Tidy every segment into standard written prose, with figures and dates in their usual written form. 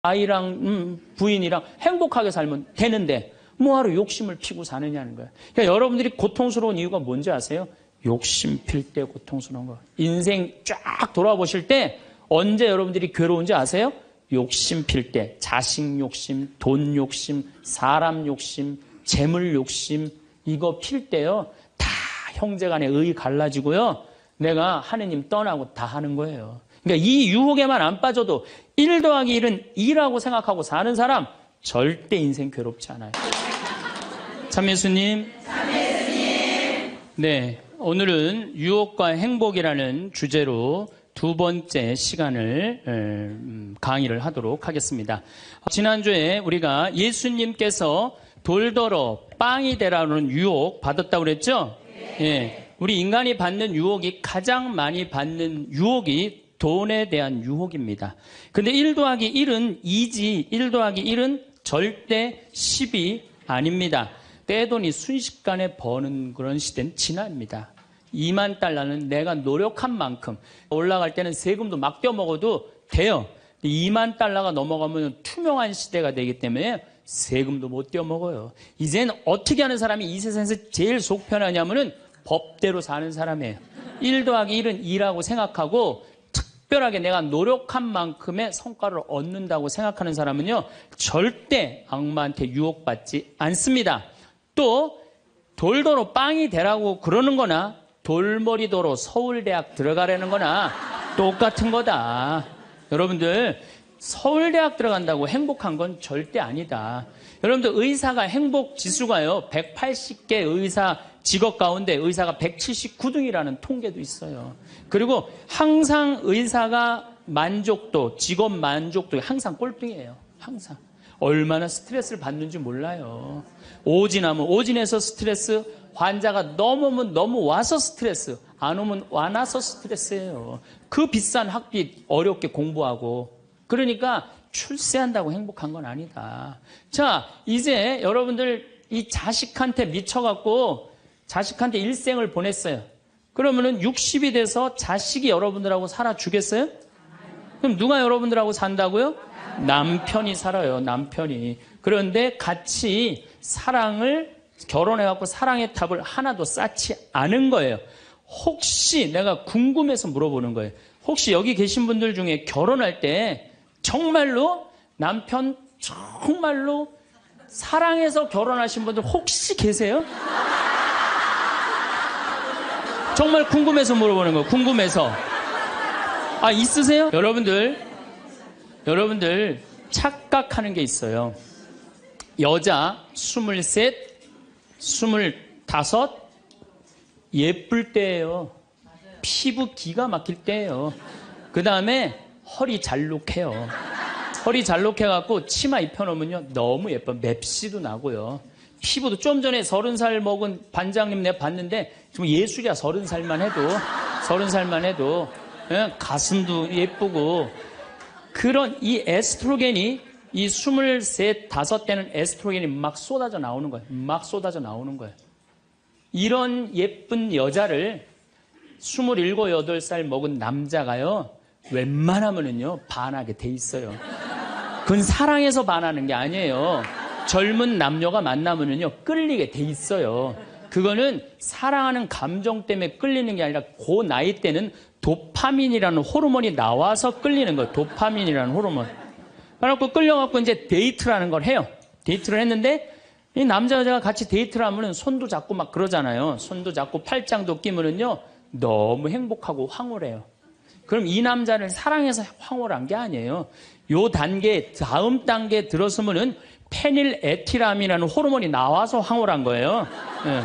아이랑 부인이랑 행복하게 살면 되는데 뭐하러 욕심을 피고 사느냐는 거예요. 그러니까 여러분들이 고통스러운 이유가 뭔지 아세요? 욕심 필 때 고통스러운 거. 인생 쫙 돌아보실 때 언제 여러분들이 괴로운지 아세요? 욕심 필 때. 자식 욕심, 돈 욕심, 사람 욕심, 재물 욕심 이거 필 때요. 다 형제간에 의 갈라지고요. 내가 하느님 떠나고 다 하는 거예요. 그러니까 이 유혹에만 안 빠져도 1 더하기 1은 2라고 생각하고 사는 사람 절대 인생 괴롭지 않아요. 참예수님. 네, 오늘은 유혹과 행복이라는 주제로 두 번째 시간을 강의를 하도록 하겠습니다. 지난주에 우리가 예수님께서 돌더러 빵이 되라는 유혹 받았다고 그랬죠? 예, 우리 인간이 받는 유혹이 가장 많이 받는 유혹이 돈에 대한 유혹입니다. 근데 1 더하기 1은 2지 1 더하기 1은 절대 10이 아닙니다. 떼돈이 순식간에 버는 그런 시대는 지납니다. 2만 달러는 내가 노력한 만큼 올라갈 때는 세금도 막 떼어먹어도 돼요. 2만 달러가 넘어가면 투명한 시대가 되기 때문에 세금도 못 떼어먹어요. 이제는 어떻게 하는 사람이 이 세상에서 제일 속 편하냐면은 법대로 사는 사람이에요. 1 더하기 1은 2라고 생각하고 특별하게 내가 노력한 만큼의 성과를 얻는다고 생각하는 사람은요, 절대 악마한테 유혹받지 않습니다. 또 돌더러 빵이 되라고 그러는 거나 돌머리도로 서울대학 들어가라는 거나 똑같은 거다. 여러분들 서울대학 들어간다고 행복한 건 절대 아니다. 여러분들 의사가 행복 지수가요 180개 의사 직업 가운데 의사가 179등이라는 통계도 있어요. 그리고 항상 의사가 만족도, 직업 만족도 항상 꼴등이에요. 항상. 얼마나 스트레스를 받는지 몰라요. 오진하면 오진해서 스트레스, 환자가 너무 오면 너무 와서 스트레스, 안 오면 와나서 스트레스예요. 그 비싼 학비 어렵게 공부하고. 그러니까 출세한다고 행복한 건 아니다. 자, 이제 여러분들 이 자식한테 미쳐갖고 자식한테 일생을 보냈어요. 그러면은 60이 돼서 자식이 여러분들하고 살아주겠어요? 그럼 누가 여러분들하고 산다고요? 남편이 살아요. 남편이. 그런데 같이 사랑을 결혼해갖고 사랑의 탑을 하나도 쌓지 않은 거예요. 혹시 내가 궁금해서 물어보는 거예요. 혹시 여기 계신 분들 중에 결혼할 때 정말로 남편 정말로 사랑해서 결혼하신 분들 혹시 계세요? 정말 궁금해서 물어보는 거예요. 궁금해서. 아, 있으세요? 여러분들 착각하는 게 있어요. 여자 23, 25 예쁠 때예요. 피부 기가 막힐 때예요. 그 다음에 허리 잘록해요. 허리 잘록해갖고 치마 입혀놓으면요 너무 예뻐. 맵시도 나고요. 피부도 좀 전에 30살 먹은 반장님 내가 봤는데 지금 예술이야. 30살만 해도 예? 가슴도 예쁘고. 그런 이 에스트로겐이 이 23, 5대는 에스트로겐이 막 쏟아져 나오는 거예요. 막 쏟아져 나오는 거예요. 이런 예쁜 여자를 27, 8살 먹은 남자가요 웬만하면은요 반하게 돼 있어요. 그건 사랑해서 반하는 게 아니에요. 젊은 남녀가 만나면은요 끌리게 돼 있어요. 그거는 사랑하는 감정 때문에 끌리는 게 아니라 그 나이 때는 도파민이라는 호르몬이 나와서 끌리는 거예요. 도파민이라는 호르몬. 그래갖고 끌려갖고 이제 데이트라는 걸 해요. 데이트를 했는데 이 남자 여자가 같이 데이트를 하면은 손도 잡고 막 그러잖아요. 손도 잡고 팔짱도 끼면은요 너무 행복하고 황홀해요. 그럼 이 남자를 사랑해서 황홀한 게 아니에요. 요 단계, 다음 단계에 들어서면은 페닐에틸아민이라는 호르몬이 나와서 황홀한 거예요. 네.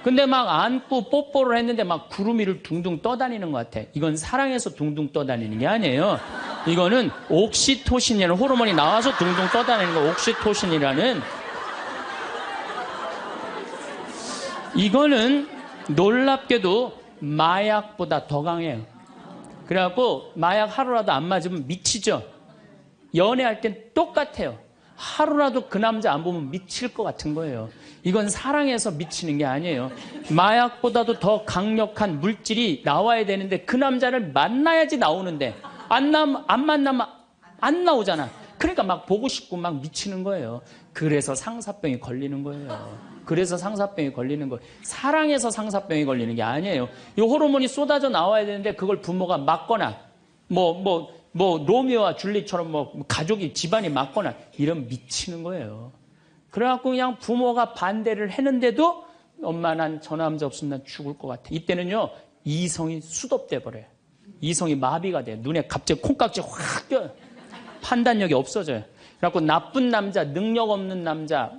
근데 막 안고 뽀뽀를 했는데 막 구름 위를 둥둥 떠다니는 것 같아. 이건 사랑해서 둥둥 떠다니는 게 아니에요. 이거는 옥시토신이라는 호르몬이 나와서 둥둥 떠다니는 거. 옥시토신이라는. 이거는 놀랍게도 마약보다 더 강해요. 그래갖고 마약 하루라도 안 맞으면 미치죠. 연애할 땐 똑같아요. 하루라도 그 남자 안 보면 미칠 것 같은 거예요. 이건 사랑해서 미치는 게 아니에요. 마약보다도 더 강력한 물질이 나와야 되는데 그 남자를 만나야지 나오는데 안 만나면 안 나오잖아. 그러니까 막 보고 싶고 막 미치는 거예요. 그래서 상사병이 걸리는 거예요. 그래서 상사병이 걸리는 거예요. 사랑해서 상사병이 걸리는 게 아니에요. 이 호르몬이 쏟아져 나와야 되는데 그걸 부모가 막거나 로미오와 줄리처럼 가족이 집안이 막거나 이러면 미치는 거예요. 그래갖고 그냥 부모가 반대를 했는데도 엄마 난 저 남자 없으면 난 죽을 것 같아. 이때는요 이성이 수독돼 버려요. 이성이 마비가 돼요. 눈에 갑자기 콩깍지 확 껴요. 판단력이 없어져요. 그래갖고 나쁜 남자, 능력 없는 남자,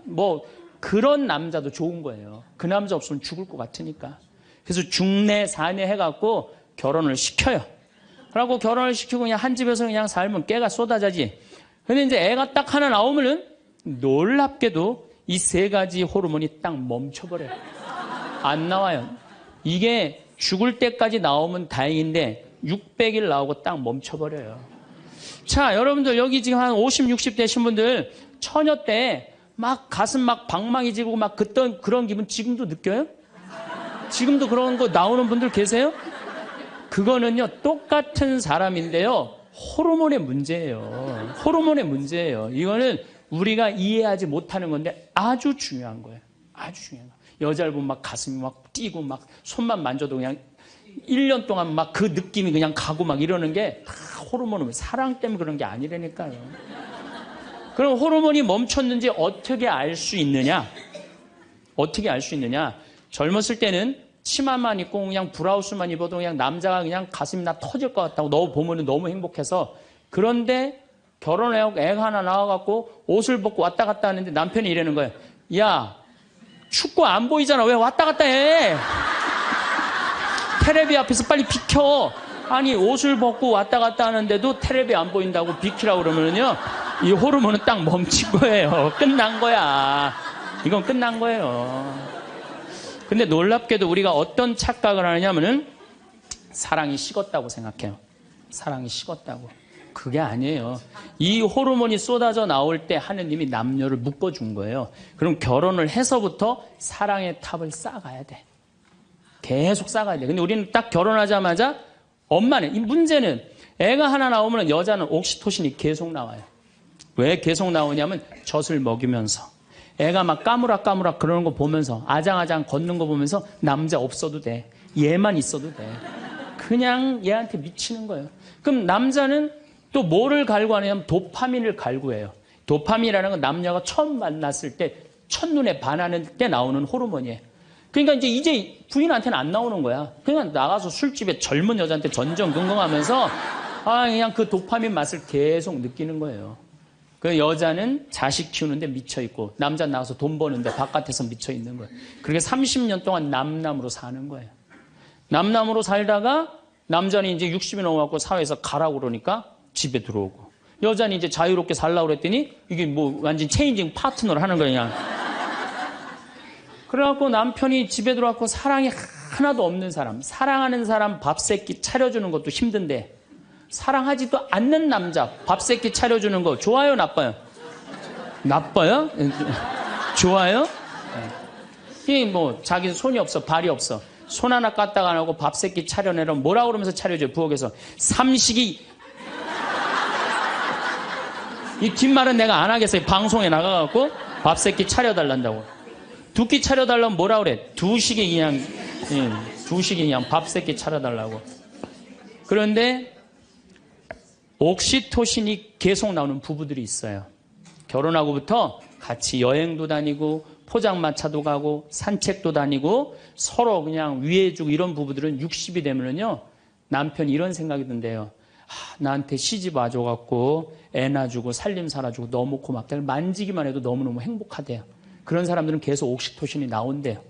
그런 남자도 좋은 거예요. 그 남자 없으면 죽을 것 같으니까. 그래서 중내, 사내 해갖고 결혼을 시켜요. 그래갖고 결혼을 시키고 그냥 한 집에서 그냥 살면 깨가 쏟아지지. 근데 이제 애가 딱 하나 나오면은 놀랍게도 이 세 가지 호르몬이 딱 멈춰버려요. 안 나와요. 이게 죽을 때까지 나오면 다행인데 600일 나오고 딱 멈춰버려요. 자, 여러분들 여기 지금 한 50, 60 되신 분들 처녀 때 막 가슴 막 방망이 지고 막 그런 기분 지금도 느껴요? 지금도 그런 거 나오는 분들 계세요? 그거는요 똑같은 사람인데요 호르몬의 문제예요. 호르몬의 문제예요. 이거는 우리가 이해하지 못하는 건데 아주 중요한 거예요. 아주 중요한 거예요. 여자를 보면 막 가슴이 막 뛰고 막 손만 만져도 그냥 1년 동안 막 그 느낌이 그냥 가고 막 이러는 게 다 호르몬은 사랑 때문에 그런 게 아니라니까요. 그럼 호르몬이 멈췄는지 어떻게 알 수 있느냐? 어떻게 알 수 있느냐? 젊었을 때는 치마만 입고 그냥 브라우스만 입어도 그냥 남자가 그냥 가슴이 나 터질 것 같다고 너 보면 너무 행복해서 그런데 결혼하고 애가 하나 나와갖고 옷을 벗고 왔다 갔다 하는데 남편이 이러는 거예요. 야, 춥고 안 보이잖아. 왜 왔다 갔다 해? 테레비 앞에서 빨리 비켜. 아니 옷을 벗고 왔다 갔다 하는데도 테레비 안 보인다고 비키라고 그러면요 이 호르몬은 딱 멈춘 거예요. 끝난 거야. 이건 끝난 거예요. 근데 놀랍게도 우리가 어떤 착각을 하느냐면은 사랑이 식었다고 생각해요. 사랑이 식었다고. 그게 아니에요. 이 호르몬이 쏟아져 나올 때 하느님이 남녀를 묶어준 거예요. 그럼 결혼을 해서부터 사랑의 탑을 쌓아가야 돼. 계속 쌓아가야 돼. 근데 우리는 딱 결혼하자마자 엄마는, 이 문제는 애가 하나 나오면 여자는 옥시토신이 계속 나와요. 왜 계속 나오냐면 젖을 먹이면서 애가 막 까무락까무락 그러는 거 보면서 아장아장 걷는 거 보면서 남자 없어도 돼. 얘만 있어도 돼. 그냥 얘한테 미치는 거예요. 그럼 남자는 또 뭐를 갈구하냐면 도파민을 갈구해요. 도파민이라는 건 남녀가 처음 만났을 때 첫눈에 반하는 때 나오는 호르몬이에요. 그러니까 이제 부인한테는 안 나오는 거야. 그냥 나가서 술집에 젊은 여자한테 전전긍긍하면서 그냥 그 도파민 맛을 계속 느끼는 거예요. 그 여자는 자식 키우는데 미쳐있고 남자는 나가서 돈 버는데 바깥에서 미쳐있는 거예요. 그렇게 30년 동안 남남으로 사는 거예요. 남남으로 살다가 남자는 이제 60이 넘어갖고 사회에서 가라고 그러니까 집에 들어오고 여자는 이제 자유롭게 살라고 그랬더니 이게 완전 체인징 파트너를 하는 거예요. 그냥. 그래갖고 남편이 집에 들어왔고 사랑이 하나도 없는 사람, 사랑하는 사람 밥 세끼 차려주는 것도 힘든데 사랑하지도 않는 남자 밥 세끼 차려주는 거 좋아요, 나빠요? 나빠요? 좋아요? 이게 자기는 손이 없어, 발이 없어. 손 하나 까딱 안 하고 밥 세끼 차려내라면 뭐라 그러면서 차려줘요, 부엌에서. 삼식이. 이 뒷말은 내가 안 하겠어요. 방송에 나가갖고 밥 세끼 차려달란다고. 두 끼 차려달라면 뭐라 그래? 두식이 그냥 밥 세끼 차려달라고. 그런데 옥시토신이 계속 나오는 부부들이 있어요. 결혼하고부터 같이 여행도 다니고 포장마차도 가고 산책도 다니고 서로 그냥 위해주고 이런 부부들은 60이 되면은요 남편이 이런 생각이 든대요. 나한테 시집 와줘갖고 애 낳아주고 살림 살아주고 너무 고맙다. 만지기만 해도 너무너무 행복하대요. 그런 사람들은 계속 옥시토신이 나온대요.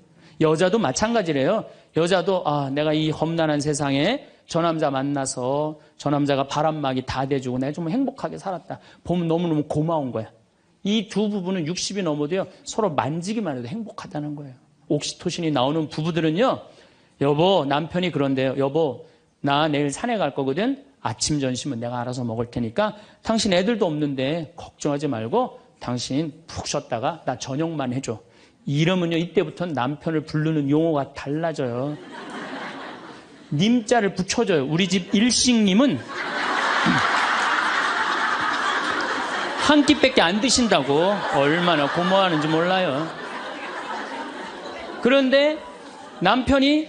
여자도 마찬가지래요. 여자도 내가 이 험난한 세상에 저 남자 만나서 저 남자가 바람막이 다 대주고 내가 좀 행복하게 살았다. 보면 너무너무 고마운 거야. 이 두 부부는 60이 넘어도요 서로 만지기만 해도 행복하다는 거예요. 옥시토신이 나오는 부부들은요 여보 남편이 그런데요. 여보 나 내일 산에 갈 거거든. 아침 점심은 내가 알아서 먹을 테니까 당신 애들도 없는데 걱정하지 말고 당신 푹 쉬었다가 나 저녁만 해줘. 이러면요 이때부터는 남편을 부르는 용어가 달라져요. 님자를 붙여줘요. 우리 집 일식님은 한 끼밖에 안 드신다고. 얼마나 고마워하는지 몰라요. 그런데 남편이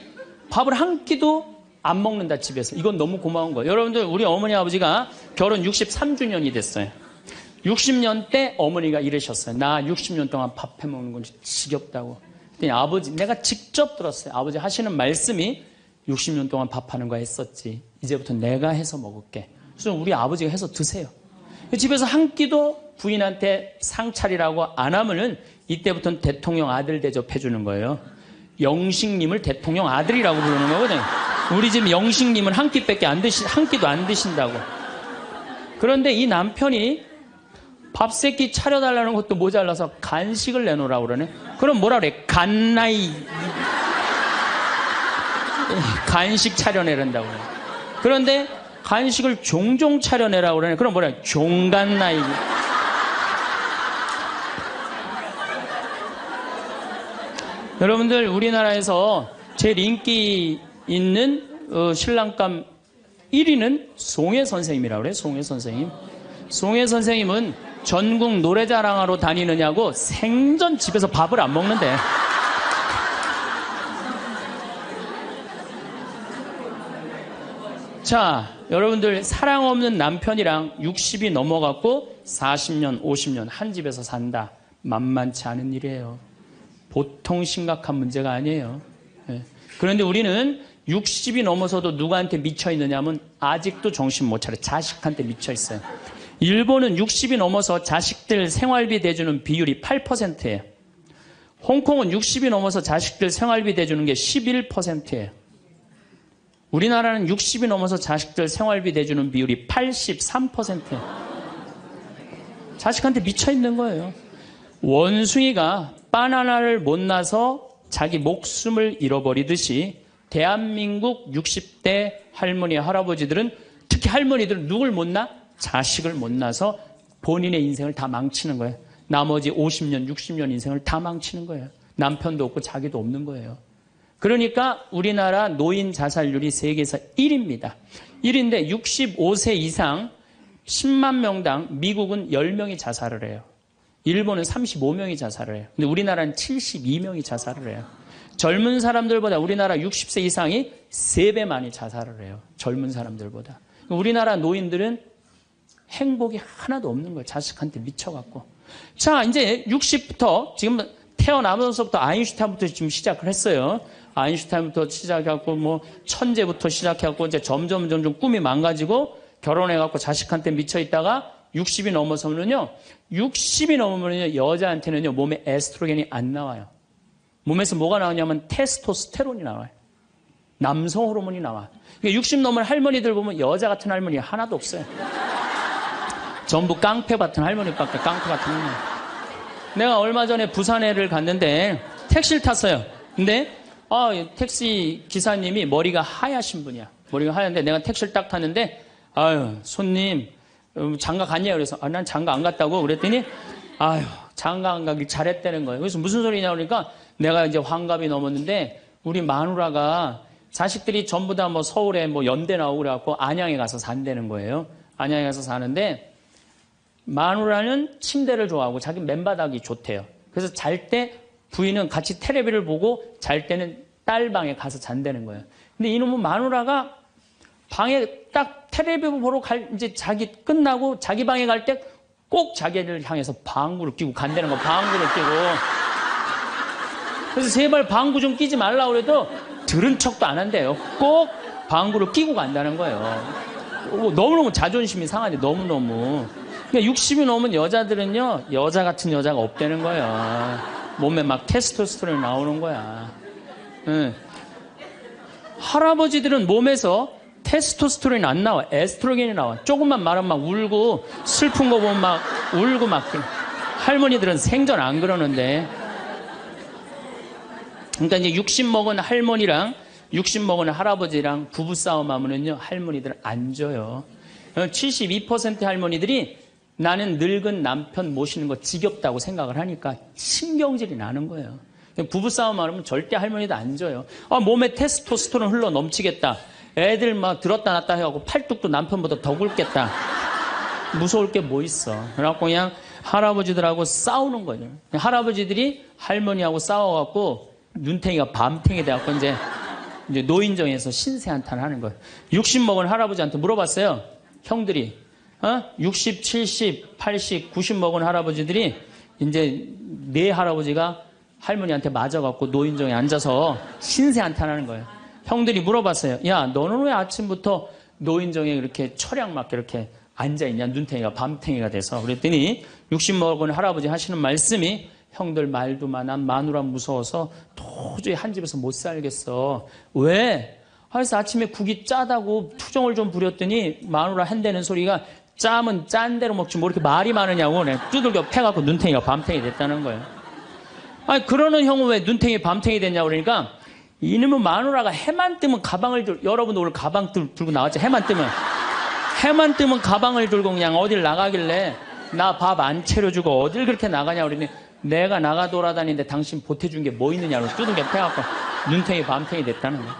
밥을 한 끼도 안 먹는다, 집에서. 이건 너무 고마운 거예요. 여러분들, 우리 어머니 아버지가 결혼 63주년이 됐어요. 60년 때 어머니가 이러셨어요. 나 60년 동안 밥 해먹는 건 지겹다고. 그랬더니 아버지, 내가 직접 들었어요. 아버지 하시는 말씀이 60년 동안 밥하는 거 했었지. 이제부터 내가 해서 먹을게. 그래서 우리 아버지가 해서 드세요. 집에서 한 끼도 부인한테 상 차리라고 안 하면은 이때부터는 대통령 아들 대접해 주는 거예요. 영식님을 대통령 아들이라고 부르는 거거든요. 우리 집 영식님은 한 끼밖에 한 끼도 안 드신다고. 그런데 이 남편이 밥 세 끼 차려달라는 것도 모자라서 간식을 내놓으라고 그러네. 그럼 뭐라 그래? 간나이. 간식 차려내란다고 그래. 그런데 간식을 종종 차려내라고 그러네. 그럼 뭐라 그래? 종간나이. 여러분들, 우리나라에서 제일 인기 있는 신랑감 1위는 송혜 선생님이라고 그래요. 송혜 선생님. 송혜 선생님은 전국 노래자랑하러 다니느냐고 생전 집에서 밥을 안 먹는데. 자, 여러분들, 사랑 없는 남편이랑 60이 넘어갔고 40년, 50년 한 집에서 산다. 만만치 않은 일이에요. 보통 심각한 문제가 아니에요. 네. 그런데 우리는 60이 넘어서도 누구한테 미쳐 있느냐면 아직도 정신 못 차려. 자식한테 미쳐 있어요. 일본은 60이 넘어서 자식들 생활비 대주는 비율이 8%예요. 홍콩은 60이 넘어서 자식들 생활비 대주는 게 11%예요. 우리나라는 60이 넘어서 자식들 생활비 대주는 비율이 83%예요. 자식한테 미쳐 있는 거예요. 원숭이가 바나나를 못 나서 자기 목숨을 잃어버리듯이 대한민국 60대 할머니, 할아버지들은, 특히 할머니들은 누굴 못 낳아? 자식을 못 낳아서 본인의 인생을 다 망치는 거예요. 나머지 50년, 60년 인생을 다 망치는 거예요. 남편도 없고 자기도 없는 거예요. 그러니까 우리나라 노인 자살률이 세계에서 1위입니다. 1위인데 65세 이상 10만 명당 미국은 10명이 자살을 해요. 일본은 35명이 자살을 해요. 근데 우리나라는 72명이 자살을 해요. 젊은 사람들보다 우리나라 60세 이상이 3배 많이 자살을 해요. 젊은 사람들보다. 우리나라 노인들은 행복이 하나도 없는 거예요. 자식한테 미쳐갖고. 자, 이제 60부터 지금 태어나면서부터 아인슈타인부터 지금 시작을 했어요. 아인슈타인부터 시작해갖고 뭐 천재부터 시작해갖고 이제 점점 꿈이 망가지고 결혼해갖고 자식한테 미쳐있다가 60이 넘어서면요. 60이 넘으면요. 여자한테는요. 몸에 에스트로겐이 안 나와요. 몸에서 뭐가 나오냐면 테스토스테론이 나와요. 남성 호르몬이 나와. 60 넘은 할머니들 보면 여자 같은 할머니 하나도 없어요. 전부 깡패 같은 할머니밖에. 깡패 같은 할머니. 내가 얼마 전에 부산에를 갔는데 택시를 탔어요. 근데 택시 기사님이 머리가 하얗신 분이야. 머리가 하얀데 내가 택시를 딱 탔는데 아유, 손님 장가 갔냐고. 그래서 난 장가 안 갔다고 그랬더니 아유, 장가 안 가길 잘했다는 거예요. 그래서 무슨 소리냐 그러니까 내가 이제 환갑이 넘었는데 우리 마누라가 자식들이 전부 다 뭐 서울에 뭐 연대 나오고 그래갖고 안양에 가서 산다는 거예요. 안양에 가서 사는데 마누라는 침대를 좋아하고 자기 맨바닥이 좋대요. 그래서 잘 때 부인은 같이 텔레비를 보고 잘 때는 딸 방에 가서 잔다는 거예요. 근데 이놈은 마누라가 방에 딱 텔레비 보러 이제 자기 끝나고 자기 방에 갈 때 꼭 자기를 향해서 방구를 끼고 간다는 거. 방구를 끼고. 그래서 제발 방구 좀 끼지 말라고 그래도 들은 척도 안 한대요. 꼭 방구를 끼고 간다는 거예요. 너무너무 자존심이 상하네. 너무너무. 그러니까 60이 넘은 여자들은요. 여자 같은 여자가 없다는 거예요. 몸에 막 테스토스테론이 나오는 거야. 응. 할아버지들은 몸에서 테스토스테론이 안 나와. 에스트로겐이 나와. 조금만 말하면 막 울고 슬픈 거 보면 막 울고 막. 할머니들은 생전 안 그러는데. 그러니까 이제 60 먹은 할머니랑 60 먹은 할아버지랑 부부싸움 하면은요. 할머니들은 안 져요. 72% 할머니들이 나는 늙은 남편 모시는 거 지겹다고 생각을 하니까 신경질이 나는 거예요. 부부싸움 하면 절대 할머니도 안 져요. 몸에 테스토스테론 흘러 넘치겠다. 애들 막 들었다 놨다 해갖고 팔뚝도 남편보다 더 굵겠다. 무서울 게 뭐 있어. 그래갖고 그냥 할아버지들하고 싸우는 거예요. 할아버지들이 할머니하고 싸워갖고 눈탱이가 밤탱이 돼갖고 이제 노인정에서 신세 한탄하는 거예요. 60 먹은 할아버지한테 물어봤어요. 형들이 60, 70, 80, 90 먹은 할아버지들이 이제 네 할아버지가 할머니한테 맞아갖고 노인정에 앉아서 신세 한탄하는 거예요. 형들이 물어봤어요. 야, 너는 왜 아침부터 노인정에 이렇게 철양 맞게 이렇게 앉아있냐? 눈탱이가 밤탱이가 돼서. 그랬더니 60 먹은 할아버지 하시는 말씀이 형들 말도 많아. 마누라 무서워서 도저히 한 집에서 못 살겠어. 왜? 그래서 아침에 국이 짜다고 투정을 좀 부렸더니 마누라 한대는 소리가 짜면 짠 대로 먹지 뭐 이렇게 말이 많으냐고 두들겨 패갖고 눈탱이가 밤탱이 됐다는 거예요. 아니 그러는 형은 왜 눈탱이 밤탱이 됐냐고 그러니까 이놈은 마누라가 해만 뜨면 가방을 들고 여러분도 오늘 가방 들고 나왔죠. 해만 뜨면 가방을 들고 그냥 어딜 나가길래 나 밥 안 차려주고 어딜 그렇게 나가냐고 그러니 내가 나가 돌아다니는데 당신 보태준 게 뭐 있느냐고 두들겨 패갖고 눈탱이 밤탱이 됐다는 거예요.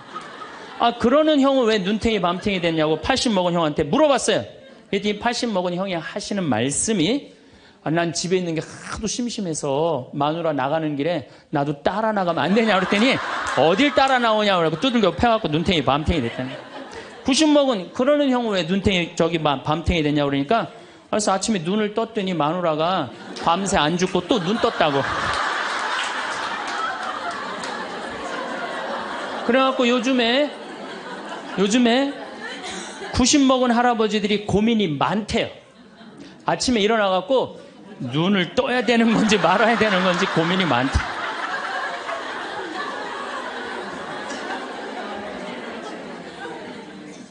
아 그러는 형은 왜 눈탱이 밤탱이 됐냐고 80 먹은 형한테 물어봤어요. 그랬더니 80 먹은 형이 하시는 말씀이 난 집에 있는 게 하도 심심해서 마누라 나가는 길에 나도 따라 나가면 안 되냐 그랬더니 어딜 따라 나오냐고 그러고 두들겨 패갖고 눈탱이 밤탱이 됐다는 거예요. 90 먹은 그러는 형은 왜 눈탱이 밤탱이 됐냐고 그러니까 그래서 아침에 눈을 떴더니 마누라가 밤새 안 죽고 또 눈 떴다고. 그래갖고 요즘에 90 먹은 할아버지들이 고민이 많대요. 아침에 일어나갖고 눈을 떠야 되는 건지 말아야 되는 건지 고민이 많대.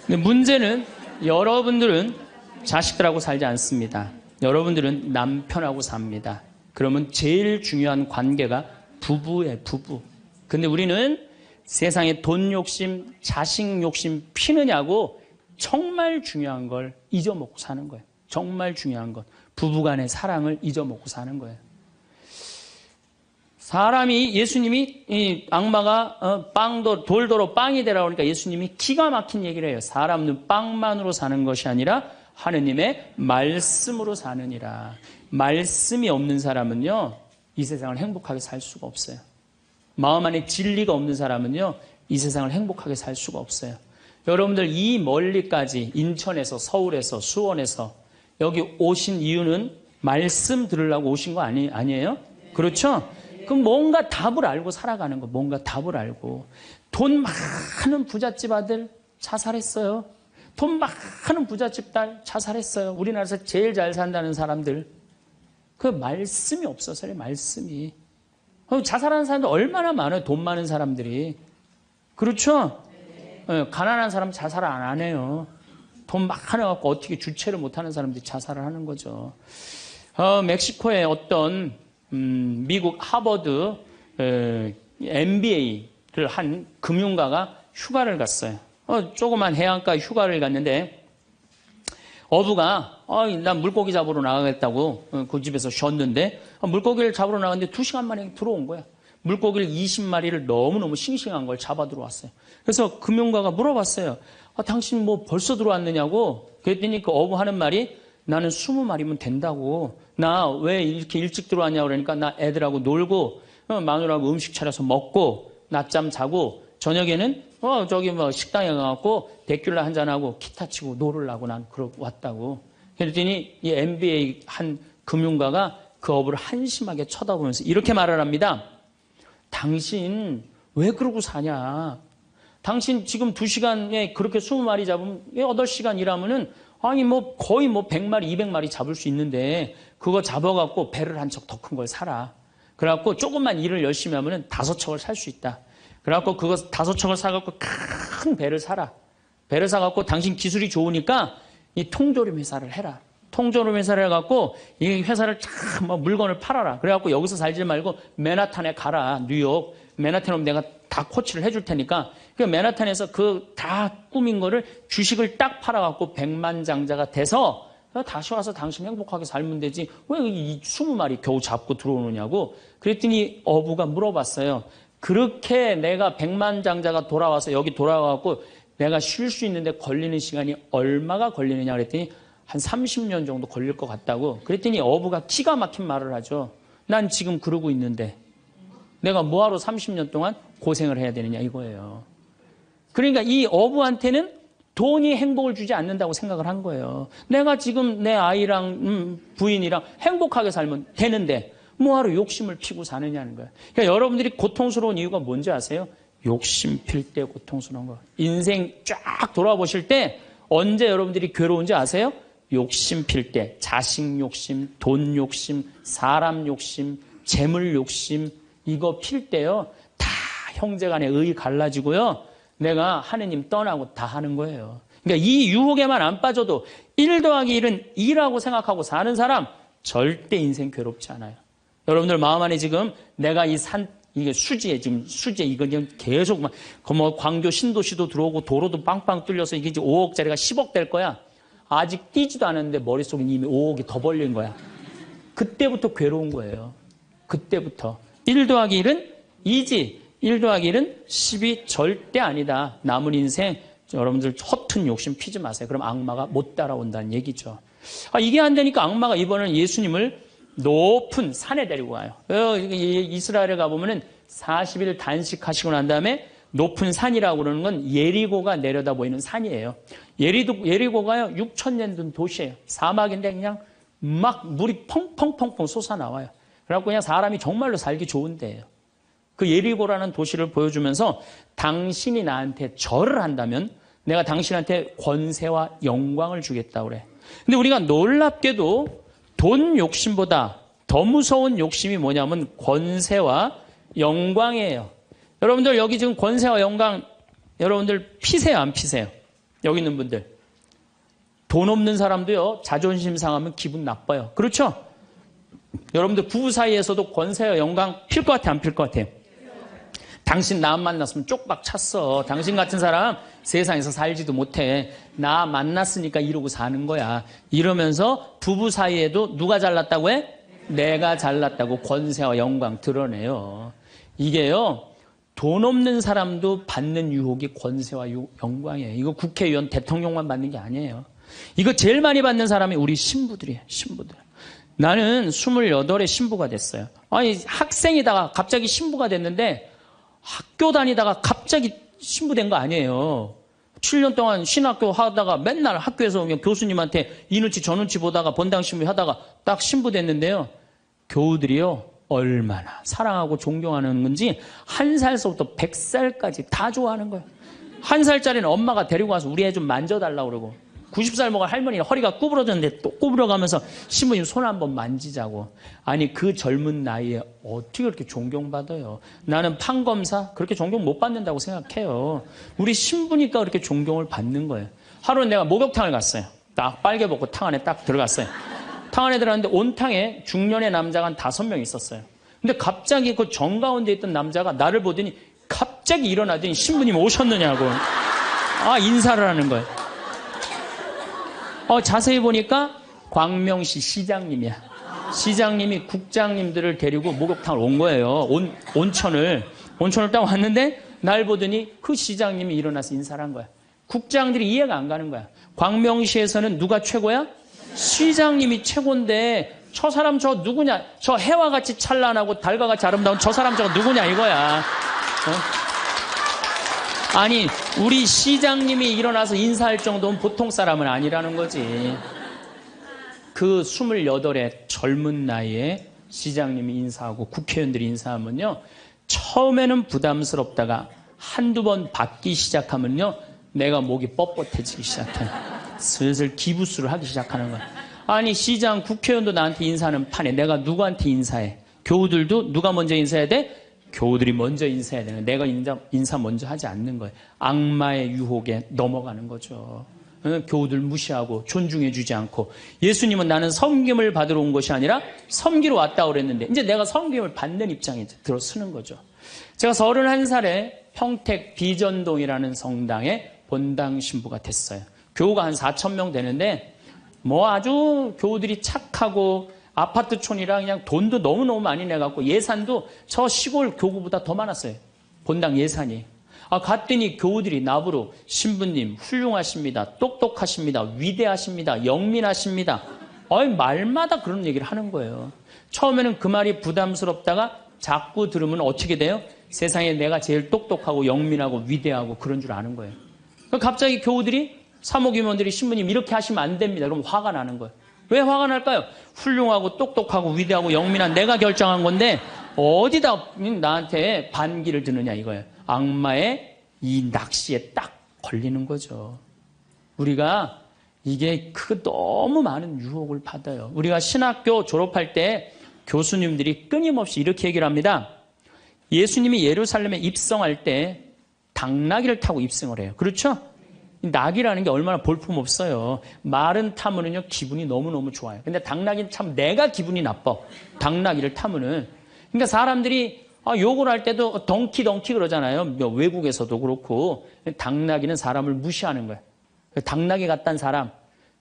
근데 문제는 여러분들은 자식들하고 살지 않습니다. 여러분들은 남편하고 삽니다. 그러면 제일 중요한 관계가 부부예요, 부부. 근데 우리는 세상에 돈 욕심, 자식 욕심 피느냐고 정말 중요한 걸 잊어먹고 사는 거예요. 정말 중요한 것. 부부간의 사랑을 잊어먹고 사는 거예요. 사람이 예수님이 이 악마가 돌도로 빵이 되라고 하니까 예수님이 기가 막힌 얘기를 해요. 사람은 빵만으로 사는 것이 아니라 하느님의 말씀으로 사느니라. 말씀이 없는 사람은요, 이 세상을 행복하게 살 수가 없어요. 마음 안에 진리가 없는 사람은요, 이 세상을 행복하게 살 수가 없어요. 여러분들 이 멀리까지 인천에서 서울에서 수원에서 여기 오신 이유는 말씀 들으려고 오신 거 아니에요? 그렇죠? 그럼 뭔가 답을 알고 살아가는 거, 뭔가 답을 알고. 돈 많은 부잣집 아들 자살했어요. 돈 많은 부잣집 딸 자살했어요. 우리나라에서 제일 잘 산다는 사람들. 그 말씀이 없어서요, 말씀이. 자살하는 사람들 얼마나 많아요, 돈 많은 사람들이. 그렇죠? 가난한 사람 자살 안 해요. 돈 많아갖고 어떻게 주체를 못하는 사람들이 자살을 하는 거죠. 멕시코의 어떤 미국 하버드 MBA를 한 금융가가 휴가를 갔어요. 조그만 해안가 휴가를 갔는데 어부가 난 물고기 잡으러 나가겠다고 그 집에서 쉬었는데 물고기를 잡으러 나갔는데 2시간 만에 들어온 거야. 물고기를 20마리를 너무너무 싱싱한 걸 잡아 들어왔어요. 그래서 금융가가 물어봤어요. 당신 뭐 벌써 들어왔느냐고. 그랬더니 그 어부 하는 말이 나는 20마리면 된다고. 나 왜 이렇게 일찍 들어왔냐고 그러니까 나 애들하고 놀고 마누라하고 음식 차려서 먹고 낮잠 자고 저녁에는 저기 뭐 식당에 가갖고 데큘라 한잔하고 기타 치고 놀으려고 난 그러고 왔다고. 그랬더니 이 MBA 한 금융가가 그 어부를 한심하게 쳐다보면서 이렇게 말을 합니다. 당신 왜 그러고 사냐? 당신 지금 2시간에 그렇게 20마리 잡으면 8시간 일하면은 아니 뭐 거의 뭐 100마리, 200마리 잡을 수 있는데 그거 잡아갖고 배를 한 척 더 큰 걸 사라. 그래갖고 조금만 일을 열심히 하면은 5척을 살 수 있다. 그래갖고 그거 5척을 사갖고 큰 배를 사라. 배를 사갖고 당신 기술이 좋으니까 이 통조림 회사를 해라. 통조림 회사를 해갖고 이 회사를 참 물건을 팔아라. 그래갖고 여기서 살지 말고 맨하탄에 가라. 뉴욕. 맨하탄에 오면 내가 다 코치를 해줄 테니까 그 맨하탄에서 그 다 꾸민 거를 주식을 딱 팔아갖고 백만장자가 돼서 다시 와서 당신 행복하게 살면 되지. 왜 이 20마리 겨우 잡고 들어오느냐고. 그랬더니 어부가 물어봤어요. 그렇게 내가 백만장자가 돌아와서 여기 돌아와갖고 내가 쉴 수 있는데 걸리는 시간이 얼마가 걸리느냐 그랬더니 한 30년 정도 걸릴 것 같다고. 그랬더니 어부가 기가 막힌 말을 하죠. 난 지금 그러고 있는데 내가 뭐하러 30년 동안 고생을 해야 되느냐 이거예요. 그러니까 이 어부한테는 돈이 행복을 주지 않는다고 생각을 한 거예요. 내가 지금 내 아이랑 부인이랑 행복하게 살면 되는데 뭐하러 욕심을 피고 사느냐는 거예요. 그러니까 여러분들이 고통스러운 이유가 뭔지 아세요? 욕심 필 때 고통스러운 거. 인생 쫙 돌아보실 때 언제 여러분들이 괴로운지 아세요? 욕심 필 때. 자식 욕심, 돈 욕심, 사람 욕심, 재물 욕심 이거 필 때요. 다 형제간에 의 갈라지고요. 내가 하느님 떠나고 다 하는 거예요. 그러니까 이 유혹에만 안 빠져도 1 더하기 1은 2라고 생각하고 사는 사람 절대 인생 괴롭지 않아요. 여러분들 마음 안에 지금 내가 이게 수지에 지금 수지에 이거 그냥 계속 막 뭐 광교 신도시도 들어오고 도로도 빵빵 뚫려서 이게 이제 5억짜리가 10억 될 거야. 아직 뛰지도 않았는데 머릿속에 이미 5억이 더 벌린 거야. 그때부터 괴로운 거예요. 그때부터. 1 더하기 1은 2지. 1 더하기 1은 10이 절대 아니다. 남은 인생 여러분들 허튼 욕심 피지 마세요. 그럼 악마가 못 따라온다는 얘기죠. 이게 안 되니까 악마가 이번에는 예수님을 높은 산에 데리고 가요. 이스라엘에 가보면은 40일 단식하시고 난 다음에 높은 산이라고 그러는 건 예리고가 내려다 보이는 산이에요. 예리고가요 6,000년 된 도시예요. 사막인데 그냥 막 물이 펑펑펑펑 솟아나와요. 그래갖고 그냥 사람이 정말로 살기 좋은 데예요. 그 예리고라는 도시를 보여주면서 당신이 나한테 절을 한다면 내가 당신한테 권세와 영광을 주겠다고 그래. 근데 우리가 놀랍게도 돈 욕심보다 더 무서운 욕심이 뭐냐면 권세와 영광이에요. 여러분들 여기 지금 권세와 영광 여러분들 피세요 안 피세요? 여기 있는 분들. 돈 없는 사람도요 자존심 상하면 기분 나빠요. 그렇죠? 여러분들 부부 사이에서도 권세와 영광 필 것 같아 안 필 것 같아요? 당신 나 만났으면 쪽박 찼어. 당신 같은 사람 세상에서 살지도 못해. 나 만났으니까 이러고 사는 거야. 이러면서 부부 사이에도 누가 잘났다고 해? 내가 잘났다고 권세와 영광 드러내요. 이게요. 돈 없는 사람도 받는 유혹이 권세와 영광이에요. 이거 국회의원 대통령만 받는 게 아니에요. 이거 제일 많이 받는 사람이 우리 신부들이에요. 신부들. 나는 28에 신부가 됐어요. 학생이다가 갑자기 신부가 됐는데 학교 다니다가 갑자기 신부된 거 아니에요. 7년 동안 신학교 하다가 맨날 학교에서 그냥 교수님한테 이 눈치 저 눈치 보다가 본당 신부 하다가 딱 신부됐는데요. 교우들이요. 얼마나 사랑하고 존경하는 건지 1살서부터 100살까지 다 좋아하는 거예요. 1살짜리는 엄마가 데리고 와서 우리 애 좀 만져달라고 그러고 90살 먹은 할머니가 허리가 구부러졌는데 또 구부러가면서 신부님 손 한번 만지자고. 아니 그 젊은 나이에 어떻게 그렇게 존경받아요. 나는 판검사 그렇게 존경 못 받는다고 생각해요. 우리 신부니까 그렇게 존경을 받는 거예요. 하루는 내가 목욕탕을 갔어요. 딱 빨개 벗고 탕 안에 딱 들어갔어요. 탕 안에 들어갔는데 온탕에 중년의 남자가 한 5명 있었어요. 근데 갑자기 그 정가운데 있던 남자가 나를 보더니 갑자기 일어나더니 신부님 오셨느냐고 인사를 하는 거예요. 자세히 보니까 광명시 시장님이야. 시장님이 국장님들을 데리고 목욕탕을 온 거예요. 온천을 딱 왔는데 날 보더니 그 시장님이 일어나서 인사를 한 거야. 국장들이 이해가 안 가는 거야. 광명시에서는 누가 최고야? 시장님이 최고인데 저 사람 저 누구냐? 저 해와 같이 찬란하고 달과 같이 아름다운 저 사람 저거 누구냐 이거야. 아니 우리 시장님이 일어나서 인사할 정도면 보통 사람은 아니라는 거지. 그 28의 젊은 나이에 시장님이 인사하고 국회의원들이 인사하면요. 처음에는 부담스럽다가 한두 번 받기 시작하면요. 내가 목이 뻣뻣해지기 시작해. 슬슬 기부수를 하기 시작하는 거야. 아니 시장 국회의원도 나한테 인사하는 판에 내가 누구한테 인사해? 교우들도 누가 먼저 인사해야 돼? 교우들이 먼저 인사해야 되는 내가 인사 먼저 하지 않는 거예요. 악마의 유혹에 넘어가는 거죠. 교우들 무시하고 존중해주지 않고 예수님은 나는 섬김을 받으러 온 것이 아니라 섬기러 왔다고 그랬는데 이제 내가 섬김을 받는 입장에 들어서는 거죠. 제가 31살에 평택 비전동이라는 성당에 본당 신부가 됐어요. 교우가 한 4,000명 되는데 아주 교우들이 착하고 아파트촌이라 그냥 돈도 너무너무 많이 내갖고 예산도 저 시골 교구보다 더 많았어요. 본당 예산이. 갔더니 교우들이 나보러 신부님 훌륭하십니다. 똑똑하십니다. 위대하십니다. 영민하십니다. 말마다 그런 얘기를 하는 거예요. 처음에는 그 말이 부담스럽다가 자꾸 들으면 어떻게 돼요? 세상에 내가 제일 똑똑하고 영민하고 위대하고 그런 줄 아는 거예요. 갑자기 교우들이 사모임원들이 신부님 이렇게 하시면 안 됩니다. 그럼 화가 나는 거예요. 왜 화가 날까요? 훌륭하고 똑똑하고 위대하고 영민한 내가 결정한 건데 어디다 나한테 반기를 드느냐 이거예요. 악마의 이 낚시에 딱 걸리는 거죠. 우리가 이게 너무 많은 유혹을 받아요. 우리가 신학교 졸업할 때 교수님들이 끊임없이 이렇게 얘기를 합니다. 예수님이 예루살렘에 입성할 때 당나귀를 타고 입성을 해요. 그렇죠? 낙이라는 게 얼마나 볼품없어요. 말은 타면은요 기분이 너무너무 좋아요. 근데 당나귀는 참 내가 기분이 나빠. 당나귀를 타면은. 그러니까 사람들이 욕을 할 때도 덩키 그러잖아요. 외국에서도 그렇고. 당나귀는 사람을 무시하는 거예요. 당나귀 같다는 사람.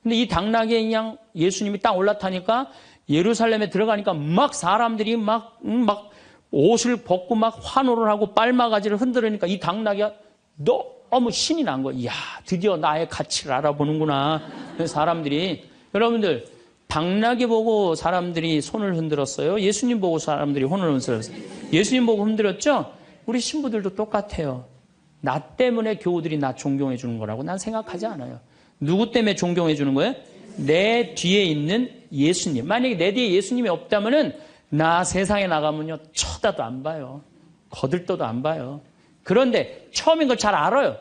근데 이 당나귀에 그냥 예수님이 딱 올라타니까 예루살렘에 들어가니까 막 사람들이 막 옷을 벗고 막 환호를 하고 빨마가지를 흔들으니까 이 당나귀가 너무 신이 난 거예요. 이야, 드디어 나의 가치를 알아보는구나. 사람들이. 여러분들, 당나귀 보고 사람들이 손을 흔들었어요? 예수님 보고 사람들이 손을 흔들었어요? 예수님 보고 흔들었죠? 우리 신부들도 똑같아요. 나 때문에 교우들이 나 존경해 주는 거라고 난 생각하지 않아요. 누구 때문에 존경해 주는 거예요? 내 뒤에 있는 예수님. 만약에 내 뒤에 예수님이 없다면은 나 세상에 나가면요 쳐다도 안 봐요. 거들떠도 안 봐요. 그런데 처음인 걸 잘 알아요.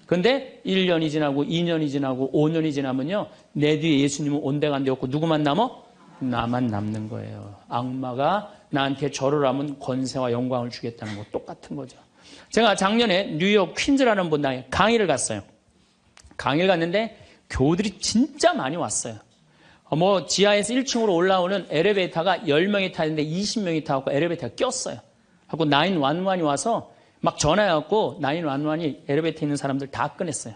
그런데 1년이 지나고 2년이 지나고 5년이 지나면요 내 뒤에 예수님은 온데간데 없고 누구만 남어? 나만 남는 거예요. 악마가 나한테 절을 하면 권세와 영광을 주겠다는 거 똑같은 거죠. 제가 작년에 뉴욕 퀸즈라는 분당에 강의를 갔어요. 강의를 갔는데 교우들이 진짜 많이 왔어요. 지하에서 1층으로 올라오는 엘리베이터가 10명이 타는데 20명이 타고 엘리베이터가 꼈어요. 하고 911이 와서 막 전화해갖고 911이 엘리베이터에 있는 사람들 다 꺼냈어요.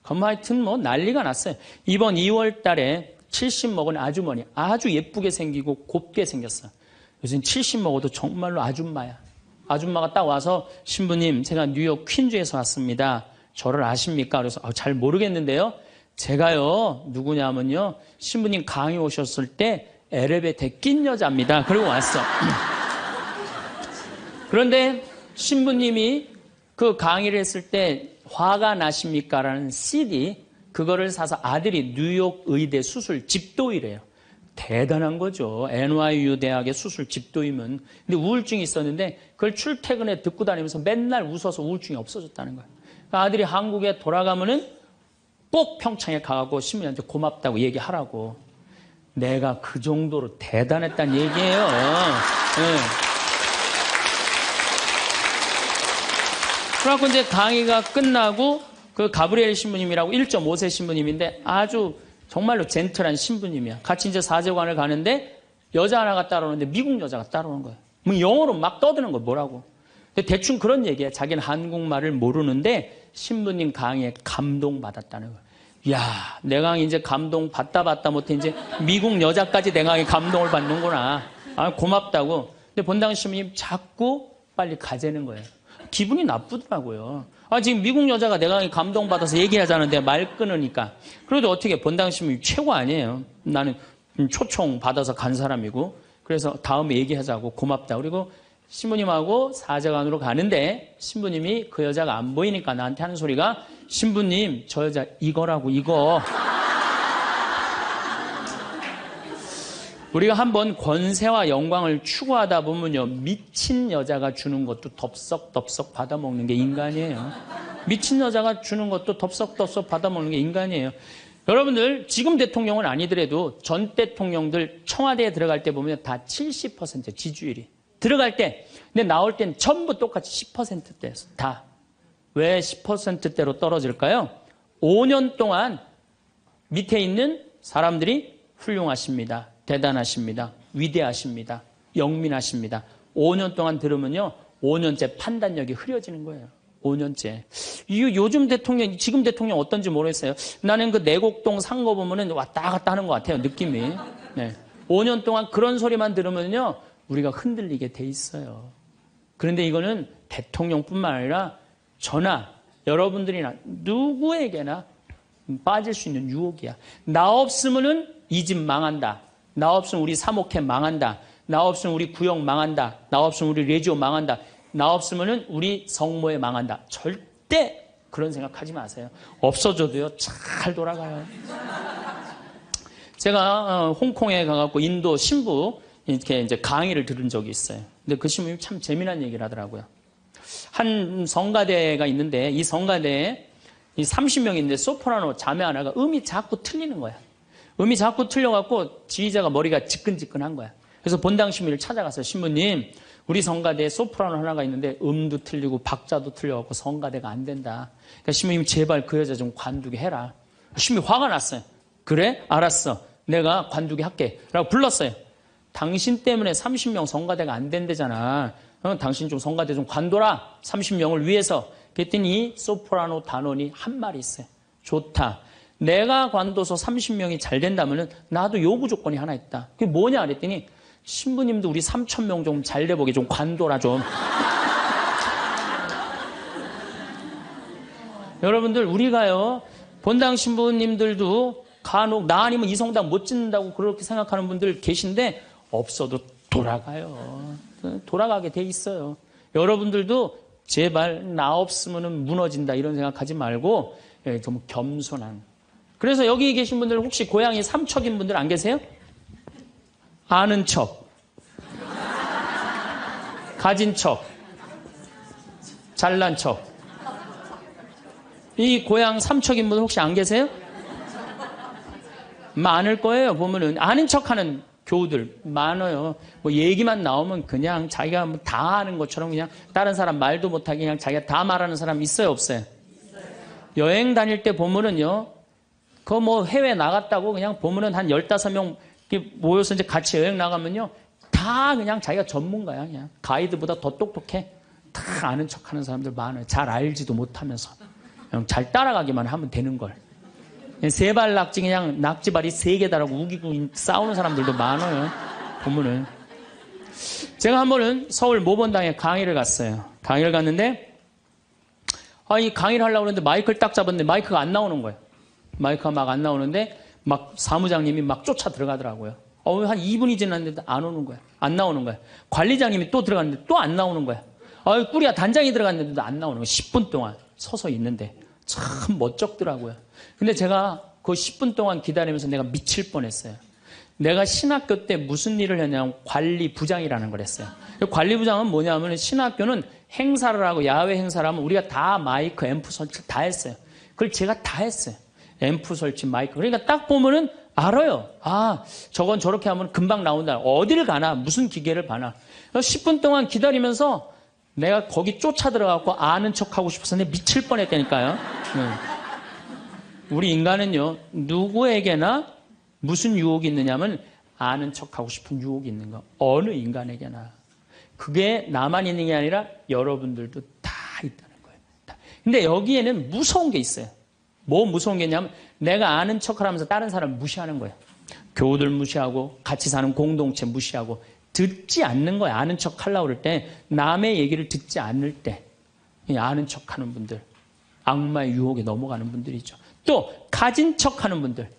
그럼 하여튼 난리가 났어요. 이번 2월 달에 70 먹은 아주머니 아주 예쁘게 생기고 곱게 생겼어요. 요즘 70 먹어도 정말로 아줌마야. 아줌마가 딱 와서 신부님 제가 뉴욕 퀸즈에서 왔습니다. 저를 아십니까? 그래서 잘 모르겠는데요. 제가요 누구냐면요 신부님 강의 오셨을 때 엘리베이터에 낀 여자입니다. 그리고 왔어. 그런데 신부님이 그 강의를 했을 때 화가 나십니까? 라는 CD 그거를 사서 아들이 뉴욕 의대 수술 집도이래요. 대단한 거죠. NYU 대학의 수술 집도이면. 근데 우울증이 있었는데 그걸 출퇴근에 듣고 다니면서 맨날 웃어서 우울증이 없어졌다는 거예요. 그러니까 아들이 한국에 돌아가면은 꼭 평창에 가고 신부님한테 고맙다고 얘기하라고. 내가 그 정도로 대단했다는 얘기예요. 네. 그래갖고 이제 강의가 끝나고 그 가브리엘 신부님이라고 1.5세 신부님인데 아주 정말로 젠틀한 신부님이야. 같이 이제 사제관을 가는데 여자 하나가 따라오는데 미국 여자가 따라오는 거예요. 영어로 막 떠드는 거 뭐라고. 대충 그런 얘기야. 자기는 한국말을 모르는데 신부님 강의에 감동받았다는 거예요. 이야, 내 강의 이제 감동 받다 못해 이제 미국 여자까지 내 강의 감동을 받는구나. 고맙다고. 근데 본당 신부님 자꾸 빨리 가재는 거예요. 기분이 나쁘더라고요. 지금 미국 여자가 내 강의 감동받아서 얘기하자는데 말 끊으니까. 그래도 어떻게 본당 신부님 최고 아니에요. 나는 초청 받아서 간 사람이고. 그래서 다음에 얘기하자고 고맙다. 그리고 신부님하고 사제관으로 가는데 신부님이 그 여자가 안 보이니까 나한테 하는 소리가 신부님 저 여자 이거라고 이거. 우리가 한번 권세와 영광을 추구하다 보면요 미친 여자가 주는 것도 덥석덥석 받아먹는 게 인간이에요. 미친 여자가 주는 것도 덥석덥석 받아먹는 게 인간이에요. 여러분들 지금 대통령은 아니더라도 전 대통령들 청와대에 들어갈 때 보면 다 70% 지지율이 들어갈 때 근데 나올 땐 전부 똑같이 10%대였어. 다. 왜 10%대로 떨어질까요? 5년 동안 밑에 있는 사람들이 훌륭하십니다. 대단하십니다. 위대하십니다. 영민하십니다. 5년 동안 들으면요. 5년째 판단력이 흐려지는 거예요. 5년째. 요즘 대통령, 지금 대통령 어떤지 모르겠어요. 나는 그 내곡동 상거 보면은 왔다 갔다 하는 것 같아요. 느낌이. 네. 5년 동안 그런 소리만 들으면요. 우리가 흔들리게 돼 있어요. 그런데 이거는 대통령뿐만 아니라 저나 여러분들이나 누구에게나 빠질 수 있는 유혹이야. 나 없으면은 이 집 망한다. 나 없으면 우리 사목회 망한다. 나 없으면 우리 구역 망한다. 나 없으면 우리 레지오 망한다. 나 없으면은 우리 성모회 망한다. 절대 그런 생각하지 마세요. 없어져도요 잘 돌아가요. 제가 홍콩에 가갖고 인도 신부 이렇게 이제 강의를 들은 적이 있어요. 근데 그 신부님이 참 재미난 얘기를 하더라고요. 한 성가대가 있는데 이 성가대에 이 30명인데 소프라노 자매 하나가 음이 자꾸 틀리는 거야. 음이 자꾸 틀려갖고 지휘자가 머리가 지끈지끈한 거야. 그래서 본당 신부를 찾아갔어요. 신부님, 우리 성가대에 소프라노 하나가 있는데 음도 틀리고 박자도 틀려갖고 성가대가 안 된다. 그러니까 신부님 제발 그 여자 좀 관두게 해라. 신부님 화가 났어요. 그래? 알았어. 내가 관두게 할게. 라고 불렀어요. 당신 때문에 30명 성가대가 안 된대잖아. 당신 좀 성가대 좀 관둬라. 30명을 위해서. 그랬더니 소프라노 단원이 한 말이 있어요. 좋다. 내가 관둬서 30명이 잘 된다면 나도 요구 조건이 하나 있다. 그게 뭐냐 그랬더니 신부님도 우리 3,000명 좀 잘 돼보게 좀 관둬라 좀. 여러분들 우리가요 본당 신부님들도 간혹 나 아니면 이 성당 못 짓는다고 그렇게 생각하는 분들 계신데 없어도 돌아가요. 돌아가게 돼 있어요. 여러분들도 제발 나 없으면 무너진다 이런 생각하지 말고 좀 겸손한. 그래서 여기 계신 분들 혹시 고향이 삼척인 분들 안 계세요? 아는 척, 가진 척, 잘난 척. 이 고향 삼척인 분 혹시 안 계세요? 많을 거예요. 보면은 아는 척하는 교우들 많아요. 뭐 얘기만 나오면 그냥 자기가 뭐 다 아는 것처럼 그냥 다른 사람 말도 못하게 그냥 자기가 다 말하는 사람 있어요, 없어요? 여행 다닐 때 보면은요, 그 뭐 해외 나갔다고 그냥 보면은 한 15명 모여서 이제 같이 여행 나가면요, 다 그냥 자기가 전문가야. 그냥 가이드보다 더 똑똑해. 다 아는 척하는 사람들 많아요. 잘 알지도 못하면서 그냥 잘 따라가기만 하면 되는 걸. 세발 낙지 그냥 낙지발이 3개 달하고 우기고 싸우는 사람들도 많아요. 보면은. 제가 한 번은 서울 모본당에 강의를 갔어요. 강의를 갔는데 이 강의를 하려고 그러는데 마이크를 딱 잡았는데 마이크가 안 나오는 거예요. 마이크가 막 안 나오는데 막 사무장님이 막 쫓아 들어가더라고요. 한 2분이 지났는데 안 오는 거야. 안 나오는 거야. 관리장님이 또 들어갔는데 또 안 나오는 거야. 꾸리야 단장이 들어갔는데도 안 나오는 거야. 10분 동안 서서 있는데 참 멋쩍더라고요. 근데 제가 그 10분 동안 기다리면서 내가 미칠 뻔했어요. 내가 신학교 때 무슨 일을 했냐면 관리부장이라는 걸 했어요. 관리부장은 뭐냐면 신학교는 행사를 하고 야외 행사를 하면 우리가 다 마이크, 앰프 설치 다 했어요. 그걸 제가 다 했어요. 앰프 설치, 마이크. 그러니까 딱 보면은 알아요. 저건 저렇게 하면 금방 나온다. 어디를 가나, 무슨 기계를 봐나. 10분 동안 기다리면서 내가 거기 쫓아 들어가고 아는 척하고 싶어서 내가 미칠 뻔했다니까요. 우리 인간은요, 누구에게나 무슨 유혹이 있느냐면 아는 척하고 싶은 유혹이 있는 거. 어느 인간에게나. 그게 나만 있는 게 아니라 여러분들도 다 있다는 거예요. 근데 여기에는 무서운 게 있어요. 뭐 무서운 게 있냐면 내가 아는 척을 하면서 다른 사람 무시하는 거예요. 교우들 무시하고 같이 사는 공동체 무시하고 듣지 않는 거예요. 아는 척 하려고 그럴 때 남의 얘기를 듣지 않을 때 아는 척하는 분들 악마의 유혹에 넘어가는 분들이죠. 또 가진 척하는 분들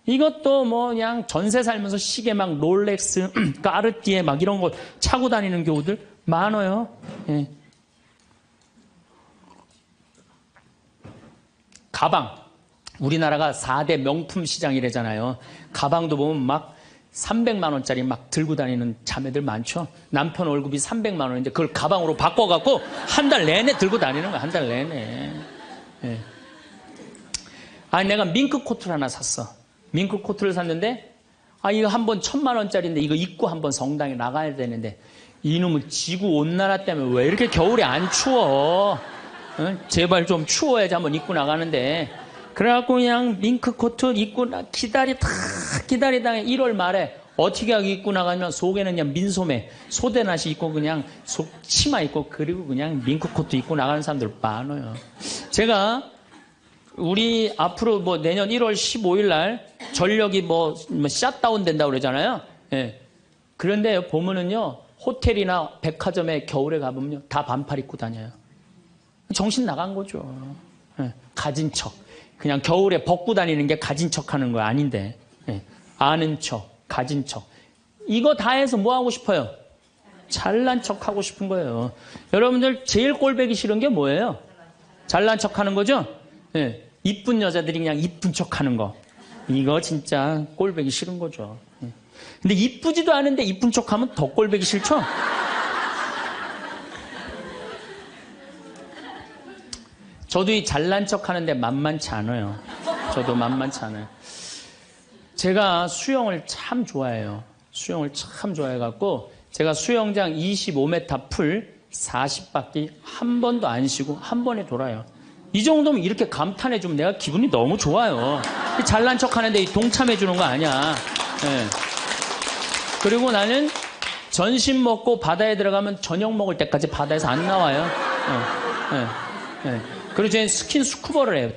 이것도 뭐 그냥 전세 살면서 시계 막 롤렉스, 까르띠에 막 이런 거 차고 다니는 교우들 많아요. 예. 가방. 우리나라가 4대 명품 시장이래잖아요. 가방도 보면 막 300만 원짜리 막 들고 다니는 자매들 많죠. 남편 월급이 300만 원인데 그걸 가방으로 바꿔갖고 한 달 내내 들고 다니는 거야. 한 달 내내. 예. 내가 밍크 코트를 하나 샀어. 밍크 코트를 샀는데 이거 한 번 1,000만 원짜리인데 이거 입고 한번 성당에 나가야 되는데 이놈의 지구 온난화 때문에 왜 이렇게 겨울에 안 추워? 제발 좀 추워야지 한번 입고 나가는데 그래갖고 그냥 밍크 코트 입고 기다리다가 1월 말에 어떻게 하고 입고 나가면 속에는 그냥 민소매 소대낫이 입고 그냥 속 치마 입고 그리고 그냥 밍크 코트 입고 나가는 사람들 많아요. 제가 우리 앞으로 뭐 내년 1월 15일 날 전력이 뭐 샷다운 된다고 그러잖아요. 예. 그런데 보면은요, 호텔이나 백화점에 겨울에 가보면요, 다 반팔 입고 다녀요. 정신 나간 거죠. 예, 가진 척. 그냥 겨울에 벗고 다니는 게 가진 척 하는 거 아닌데. 예, 아는 척, 가진 척. 이거 다 해서 뭐 하고 싶어요? 잘난 척 하고 싶은 거예요. 여러분들 제일 꼴보기 싫은 게 뭐예요? 잘난 척 하는 거죠? 예, 이쁜 여자들이 그냥 이쁜 척 하는 거. 이거 진짜 꼴보기 싫은 거죠. 예. 근데 이쁘지도 않은데 이쁜 척 하면 더 꼴보기 싫죠? 저도 이 잘난 척 하는데 만만치 않아요. 저도 만만치 않아요. 제가 수영을 참 좋아해요. 수영을 참 좋아해갖고 제가 수영장 25m 풀 40바퀴 한 번도 안 쉬고 한 번에 돌아요. 이 정도면 이렇게 감탄해주면 내가 기분이 너무 좋아요. 잘난 척 하는데 동참해주는 거 아니야. 네. 그리고 나는 전신 먹고 바다에 들어가면 저녁 먹을 때까지 바다에서 안 나와요. 그리고 저는 스킨 스쿠버를 해요.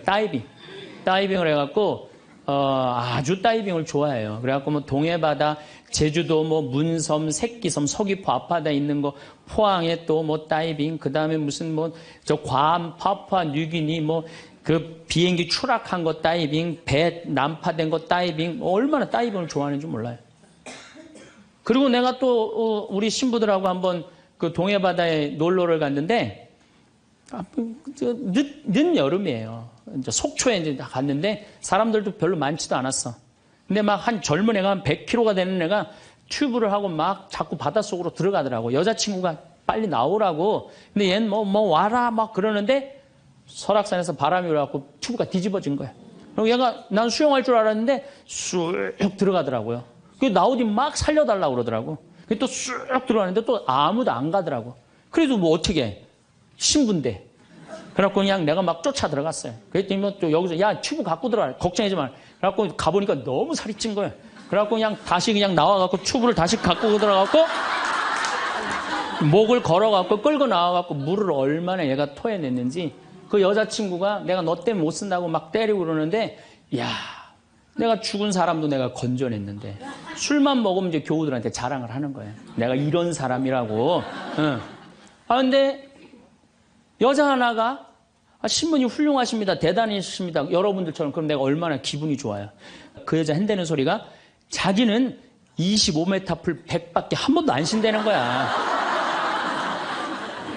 다이빙을 해갖고 아주 다이빙을 좋아해요. 그래갖고 뭐 동해바다, 제주도, 뭐 문섬, 새끼섬, 서귀포 앞바다에 있는 거, 포항에 또 뭐 다이빙, 그 다음에 무슨 뭐 저 괌, 파푸아 뉴기니 뭐 그 비행기 추락한 거 다이빙, 배 난파된 거 다이빙, 얼마나 다이빙을 좋아하는지 몰라요. 그리고 내가 또 우리 신부들하고 한번 그 동해바다에 놀러를 갔는데 늦 여름이에요. 이제 속초에 이제 갔는데 사람들도 별로 많지도 않았어. 근데 막 한 젊은 애가 한 100kg가 되는 애가 튜브를 하고 막 자꾸 바닷속으로 들어가더라고. 여자친구가 빨리 나오라고. 근데 얘는 뭐 와라 막 그러는데 설악산에서 바람이 불어갖고 튜브가 뒤집어진 거야. 그리고 얘가 난 수영할 줄 알았는데 쑥 들어가더라고요. 그 나오디 막 살려달라고 그러더라고. 또 쑥 들어가는데 또 아무도 안 가더라고. 그래도 뭐 어떻게 해. 신부인데. 그래갖고 그냥 내가 막 쫓아 들어갔어요. 그랬더니 뭐 또 여기서 야 튜브 갖고 들어와. 걱정하지 마. 그래갖고 가보니까 너무 살이 찐 거예요. 그래갖고 그냥 다시 그냥 나와갖고 튜브를 다시 갖고 들어가갖고 목을 걸어갖고 끌고 나와갖고 물을 얼마나 얘가 토해냈는지 그 여자친구가 내가 너 때문에 못 쓴다고 막 때리고 그러는데 야 내가 죽은 사람도 내가 건져냈는데 술만 먹으면 이제 교우들한테 자랑을 하는 거예요. 내가 이런 사람이라고. 응. 근데 여자 하나가 신부님 훌륭하십니다. 대단하십니다. 여러분들처럼. 그럼 내가 얼마나 기분이 좋아요. 그 여자 핸대는 소리가 자기는 25m 풀 100밖에 한 번도 안 쉰다는 거야.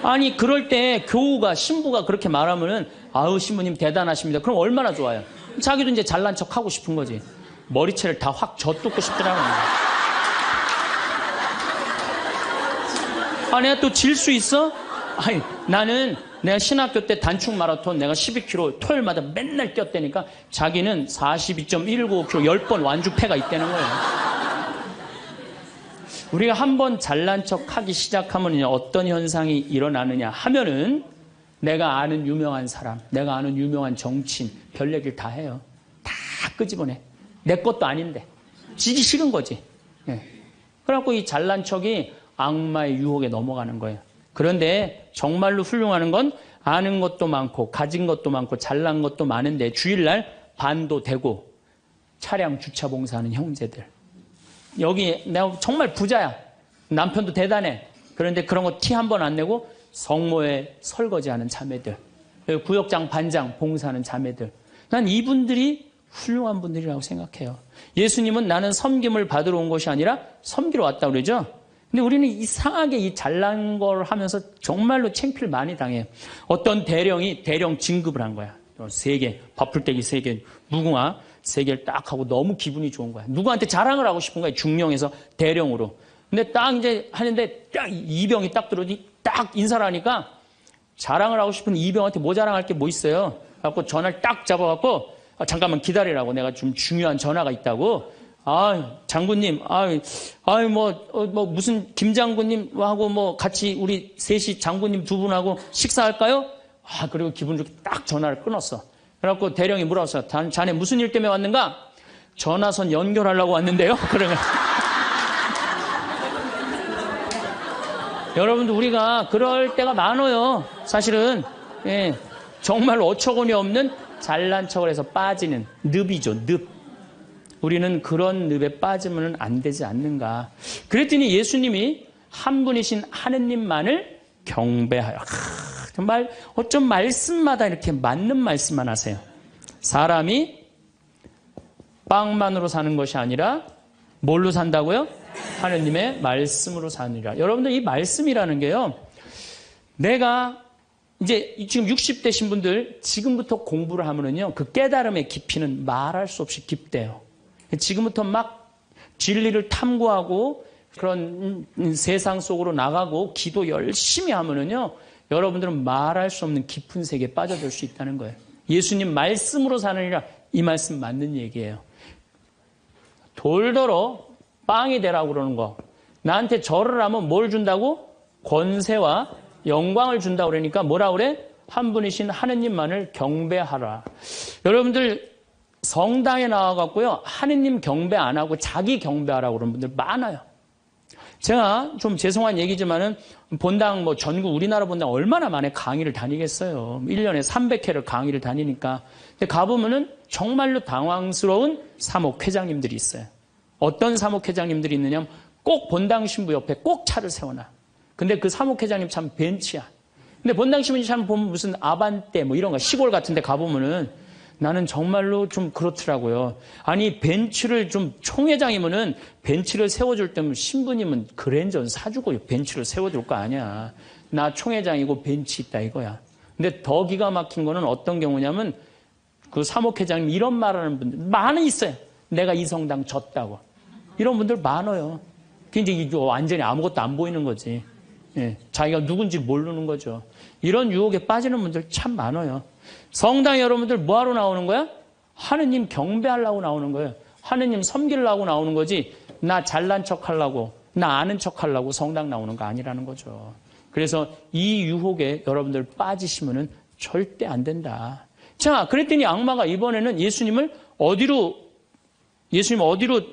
아니 그럴 때 교우가 신부가 그렇게 말하면은 아우 신부님 대단하십니다. 그럼 얼마나 좋아요. 자기도 이제 잘난 척 하고 싶은 거지. 머리채를 다 확 젖뜯고 싶더라고요. 내가 또 질 수 있어? 아니 나는 내가 신학교 때 단축 마라톤 내가 12km 토요일마다 맨날 뛰었다니까 자기는 42.195km 10번 완주패가 있다는 거예요. 우리가 한번 잘난 척 하기 시작하면 어떤 현상이 일어나느냐 하면은 내가 아는 유명한 사람, 내가 아는 유명한 정치인 별 얘기를 다 해요. 다 끄집어내. 내 것도 아닌데. 지기 싫은 거지. 예. 그래갖고 이 잘난 척이 악마의 유혹에 넘어가는 거예요. 그런데 정말로 훌륭한 건 아는 것도 많고 가진 것도 많고 잘난 것도 많은데 주일날 반도 되고 차량 주차 봉사하는 형제들. 여기 내가 정말 부자야. 남편도 대단해. 그런데 그런 거 티 한 번 안 내고 성모에 설거지하는 자매들. 구역장 반장 봉사하는 자매들. 난 이분들이 훌륭한 분들이라고 생각해요. 예수님은 나는 섬김을 받으러 온 것이 아니라 섬기러 왔다고 그러죠. 근데 우리는 이상하게 이 잘난 걸 하면서 정말로 창피를 많이 당해요. 어떤 대령이 대령 진급을 한 거야. 3개, 밥풀떼기 3개, 무궁화 3개를 딱 하고 너무 기분이 좋은 거야. 누구한테 자랑을 하고 싶은 거야. 중령에서 대령으로. 근데 딱 이제 하는데 딱 이병이 딱 들어오니 딱 인사를 하니까 자랑을 하고 싶은 이병한테 뭐 자랑할 게 뭐 있어요. 그래갖고 전화를 딱 잡아갖고 잠깐만 기다리라고 내가 좀 중요한 전화가 있다고. 장군님, 무슨 김 장군님하고 뭐 같이 우리 셋이 장군님 2분하고 식사할까요? 그리고 기분 좋게 딱 전화를 끊었어. 그래갖고 대령이 물어봤어. 자네 무슨 일 때문에 왔는가? 전화선 연결하려고 왔는데요. 그러면 여러분들 우리가 그럴 때가 많아요. 사실은 예, 정말 어처구니 없는 잘난 척을 해서 빠지는 늪이죠. 늪. 우리는 그런 늪에 빠지면 안 되지 않는가. 그랬더니 예수님이 한 분이신 하느님만을 경배하여 어쩜 말씀마다 이렇게 맞는 말씀만 하세요. 사람이 빵만으로 사는 것이 아니라 뭘로 산다고요? 하느님의 말씀으로 사느니라. 여러분들 이 말씀이라는 게요. 내가 이제 지금 60대신 분들 지금부터 공부를 하면은요. 그 깨달음의 깊이는 말할 수 없이 깊대요. 지금부터 막 진리를 탐구하고 그런 세상 속으로 나가고 기도 열심히 하면은요. 여러분들은 말할 수 없는 깊은 세계에 빠져들 수 있다는 거예요. 예수님 말씀으로 사느니라. 이 말씀 맞는 얘기예요. 돌더러 빵이 되라고 그러는 거. 나한테 절을 하면 뭘 준다고? 권세와 영광을 준다고 그러니까 뭐라 그래? 한 분이신 하느님만을 경배하라. 여러분들 성당에 나와갖고요. 하느님 경배 안 하고 자기 경배하라고 그러는 분들 많아요. 제가 좀 죄송한 얘기지만은 본당 전국 우리나라 본당 얼마나 많이 강의를 다니겠어요. 1년에 300회를 강의를 다니니까. 근데 가보면은 정말로 당황스러운 사목회장님들이 있어요. 어떤 사목회장님들이 있느냐면 꼭 본당 신부 옆에 꼭 차를 세워놔. 근데 그 사목회장님 참 벤치야. 근데 본당 신부 참 보면 무슨 아반떼 이런 거 시골 같은 데 가보면은 나는 정말로 좀 그렇더라고요. 아니 벤츠를 좀 총회장이면은 벤츠를 세워줄 때면 신부님은 그랜저 사주고 벤츠를 세워줄 거 아니야. 나 총회장이고 벤츠 있다 이거야. 근데 더 기가 막힌 거는 어떤 경우냐면 그 사목회장님 이런 말하는 분들 많이 있어요. 내가 이 성당 졌다고. 이런 분들 많아요. 이제 완전히 아무것도 안 보이는 거지. 예, 자기가 누군지 모르는 거죠. 이런 유혹에 빠지는 분들 참 많아요. 성당 여러분들 뭐하러 나오는 거야? 하느님 경배하려고 나오는 거예요. 하느님 섬기려고 나오는 거지 나 잘난 척하려고 나 아는 척하려고 성당 나오는 거 아니라는 거죠. 그래서 이 유혹에 여러분들 빠지시면은 절대 안 된다. 자, 그랬더니 악마가 이번에는 예수님 어디로